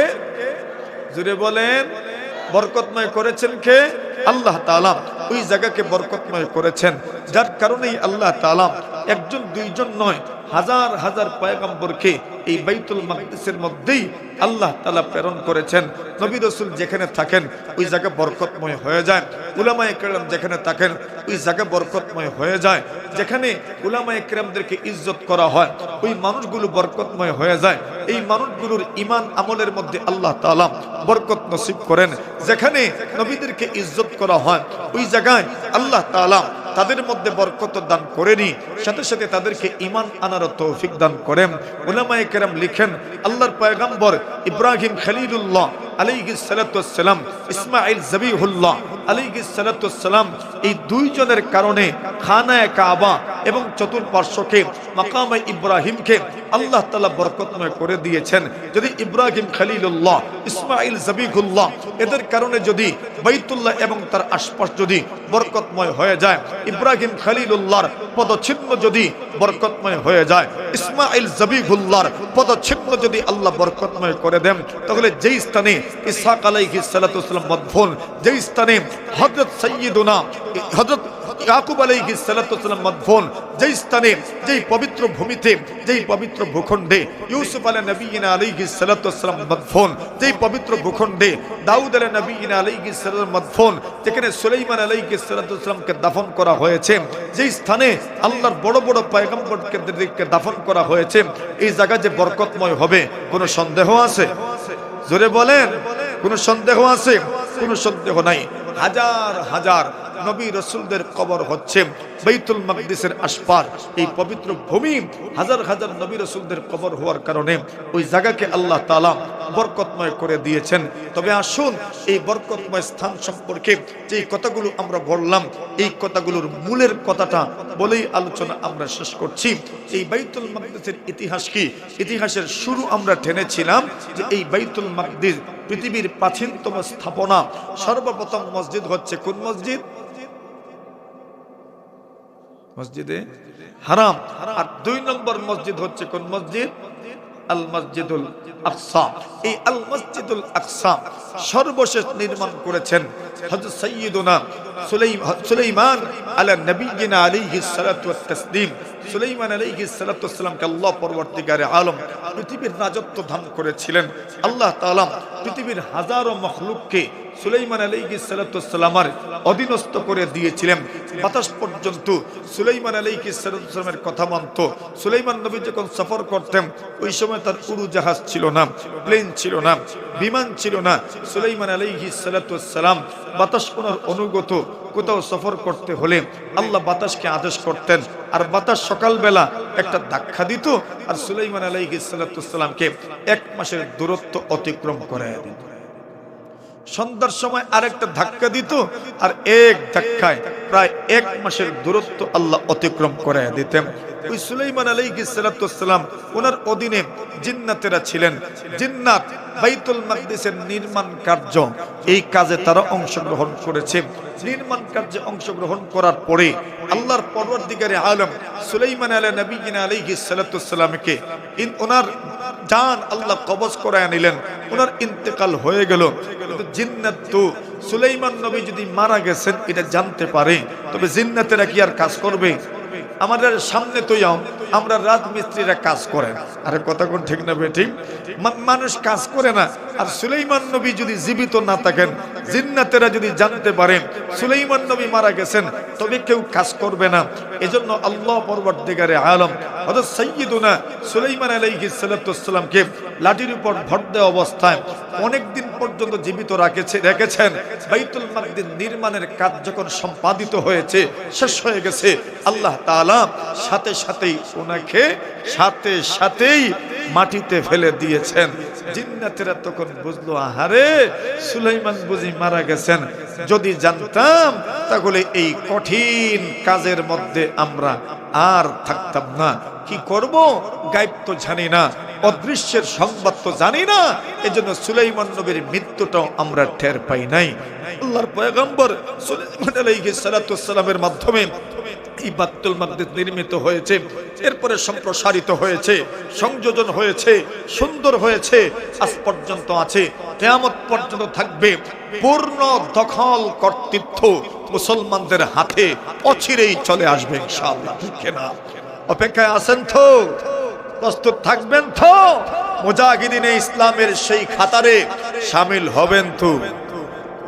জুড়ে বলেন, বরকতময় করেছেন কে? আল্লাহ তাআলা ওই জায়গাকে বরকতময় করেছেন, যার কারণেই আল্লাহ তাআলা একজন দুইজন নয়, হাজার হাজার পয়গম্বরকে এই বাইতুল মাকদিসের মধ্যেই আল্লাহ তাআলা প্রেরণ করেছেন। নবী রাসূল যেখানে থাকেন ওই জায়গা বরকতময় হয়ে যায়, উলামায়ে কেরাম যেখানে থাকেন ওই জায়গা বরকতময় হয়ে যায়, যেখানে উলামায়ে কেরামদেরকে ইজ্জত করা হয় ওই মানুষগুলো বরকতময় হয়ে যায়। এই মানুষগুলোর ঈমান আমলের মধ্যে আল্লাহ তাআলা বরকত নসিব করেন। যেখানে নবীদেরকে ইজ্জত করা হয় ওই জায়গায় আল্লাহ তাআলা তাদের মধ্যে বরকত দান করেনি, সাথে সাথে তাদেরকে ঈমান আনার তৌফিক দান করেন। উলামায়ে কেরাম লিখেন, আল্লাহর পয়গম্বর ইব্রাহিম খলিলুল্লাহ আলাইহিস সালাতু ওয়াসসালাম, ইসমাঈল যাবিহুল্লাহ আলাইহিস সালাতু ওয়াসসালাম, এই দুইজনের কারণে খানায়ে কাবা এবং চতুর্পার্শ্বকে মাকামে ইব্রাহিমকে আল্লাহ তাআলা বরকতময় করে দিয়েছেন। যদি ইব্রাহিম খলিলুল্লাহ, ইসমাঈল যাবিহুল্লাহ এদের কারণে যদি বাইতুল্লাহ এবং তার আশপাশ যদি বরকতময় হয়ে যায়, ইব্রাহিম খলিলুল্লাহর পদচিহ্ন যদি বরকতময় হয়ে যায়, ইসমাঈল যাবিহুল্লাহর পদচিহ্ন যদি আল্লাহ বরকতময় করে দেন, তাহলে যেই স্থানে ইসহাক আলাইহিস সালাতু ওয়াসসালাম মদফুন, যেই স্থানে হযরত সাইয়্যিদুনা হযরত ইয়াকুব আলাইহিস সালাতু ওয়াসসালাম মদফুন, যেই স্থানে, যেই পবিত্র ভূমিতে, যেই পবিত্র ভূখণ্ডে ইউসুফ আলাইহিস সালাতু ওয়াসসালাম মদফুন, যেই পবিত্র ভূখণ্ডে দাউদ আলাইহিস সালাম মদফুন, যেখানে সুলাইমান আলাইহিস সালাতু ওয়াসসালামকে দাফন করা হয়েছে, যেই স্থানে আল্লাহর বড় বড় পয়গম্বরকে দাফন করা হয়েছে, এই জায়গা যে বরকতময় হবে কোনো সন্দেহ আছে? জোরে বলেন, কোনো সন্দেহ আছে? কোনো সন্দেহ নাই। হাজার হাজার নবী রাসূলদের কবর হচ্ছে বাইতুল মাকদিসের আশপাশ, এই পবিত্র ভূমি, হাজার হাজার নবী রাসূলদের কবর হওয়ার কারণে ওই জায়গাকে আল্লাহ তাআলা বরকতময় করে দিয়েছেন। তবে আসুন এই বরকতময় স্থান সম্পর্কে যে কথাগুলো আমরা বললাম, এই কথাগুলোর মূলের কথাটা বলেই আলোচনা আমরা শেষ করছি। এই বাইতুল মাকদিসের ইতিহাস কি? ইতিহাসের শুরু আমরা টেনেছিলাম যে এই বাইতুল মাকদিস পৃথিবীর প্রাচীনতম স্থাপনা। সর্বপ্রথম মসজিদ হচ্ছে কোন মসজিদ? মসজিদে হারাম। আর 2 নম্বর মসজিদ হচ্ছে কোন মসজিদ? আল মসজিদুল আকসা। এই আল মসজিদুল আকসা সর্বশেষ নির্মাণ করেছেন হযরত সাইয়্যিদুনা সুলাইমান আলা নবিয়িনা আলাইহিস সালাতু ওয়াত তাসলিম। সুলাইমান আলাইহিস সালাতু ওয়াসসালামকে আল্লাহ পরবর্তীকারে আলম পৃথিবীর রাজত্ব দান করেছিলেন। আল্লাহ তাআলা পৃথিবীর হাজারো মখলুককে সুলাইমান আলাইহিস সালাতু ওয়াসসালামের অধীনস্থ করে দিয়েছিলেন। বাতাস পর্যন্ত সুলাইমান আলাইহিস সালাতু ওয়াসসালামের কথা মানত। সুলাইমান নবী যখন সফর করতেন ওই সময় তার উড়োজাহাজ ছিল না, প্লেন ছিল না, বিমান ছিল না। সুলাইমান আলাইহিস সালাতু ওয়াসসালাম বাতাস ওনার অনুগত। কোথাও সফর করতে হলে আল্লাহ বাতাসকে আদেশ করতেন, আর বাতাস সকালবেলা একটা ধাক্কা দিত আর সুলাইমান আলাইহিস সালাতু ওয়াসসালামকে 1 মাসের দূরত্ব অতিক্রম করায় দিত। সন্ধ্যার সময় আরেকটা ধাক্কা দিত আর এক ধাক্কায় প্রায় 1 মাসের দূরত্ব আল্লাহ অতিক্রম করায় দিতেন। ওই সুলাইমান আলাইহিস সালাতু ওয়াসসালাম ওনার অধীনে জিন্নাতেরা ছিলেন। জিন্নাত বাইতুল মাকদিসের নির্মাণ কার্য, এই কাজে তারা অংশগ্রহণ করেছে। নির্মাণ কার্যে অংশগ্রহণ করার পরে আল্লাহর পরওয়ারদিগারে আলম সুলাইমান আলাইহিস সালাতু ওয়াসসালামকে ওনার জান আল্লাহ কবজ করায় নিলেন, ওনার ইন্তেকাল হয়ে গেল। কিন্তু জিন্নাত তো সুলাইমান নবী যদি মারা গেছেন এটা জানতে পারে, তবে জিন্নাতেরা কি আর কাজ করবে? আমাদের সামনে তো আমরা রাজমিস্ত্রিরা কাজ করেন, আরে কথা কোন ঠিক না বেঠিক? মানুষ কাজ করে না। আর সুলাইমান নবী যদি জীবিত না থাকেন, জিন্নাতেরা যদি জানতে পারেন সুলাইমান নবী মারা গেছেন, তবে কেউ কাজ করবে না। এজন্য আল্লাহ পরওয়ারদিগারে আলম হযরত সাইয়্যিদুনা সুলাইমান আলাইহিস সালাতু ওয়াসসালামকে লাঠির উপর ভর দেওয়া অবস্থায় অনেক দিন পর্যন্ত জীবিত রেখেছেন। বাইতুল মাকদিস নির্মাণের কাজ যখন সম্পাদিত হয়েছে, শেষ হয়ে গেছে, আল্লাহ তাআলা সাথে সাথেই মাটিতে ফেলে দিয়েছেন। জিন্নাতেরা তখন বুঝলো, আহারে সুলাইমান বুঝি মারা গেছেন। যদি জানতাম তাহলে এই কঠিন কাজের মধ্যে আমরা আর থাকতাম না। কি করব? গায়েব তো জানি না, অদৃশ্যের সংবাদ তো জানি না। এজন্য সুলাইমান নবীর মৃত্যুটাও আমরা টের পাই নাই। আল্লাহর পয়গম্বর সুলাইমান আলাইহিস সালাতু ওয়াসসালামের মাধ্যমে এই বাইতুল মাকদিস নির্মিত হয়েছে, এরপরে সম্প্রসারিত হয়েছে, সংযোজন হয়েছে, সুন্দর হয়েছে, আজ পর্যন্ত আছে, কিয়ামত পর্যন্ত থাকবে। পূর্ণ দখল কর্তৃত্ব মুসলমানদের হাতে অচিরেই চলে আসবে ইনশাআল্লাহ। ঠিক না? অপেক্ষায় আছেন তো? প্রস্তুত থাকবেন তো? মুজাহিদিনে ইসলামের সেই খাতারে শামিল হবেন তো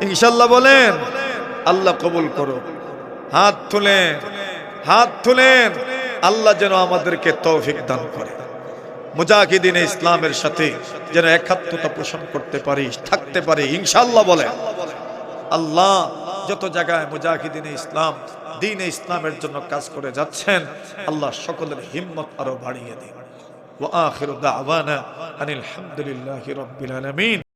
ইনশাআল্লাহ? বলেন আল্লাহ কবুল করো। হাত তুলেন। আল্লাহ যেন আমাদেরকে তৌফিক দান করে, মুজাহিদিনে ইসলামের সাথে যেন একাত্মতা পোষণ করতে পারি, থাকতে পারি ইনশাআল্লাহ। বলেন আল্লাহ যত জায়গায় মুজাহিদিনে ইসলাম, দ্বীনে ইসলামের জন্য কাজ করে যাচ্ছেন, আল্লাহ সকলের হিম্মত আরো বাড়িয়ে দিন। ওয়া আখিরু দাওয়ানা আনিল হামদুলিল্লাহি রাব্বিল আলামিন।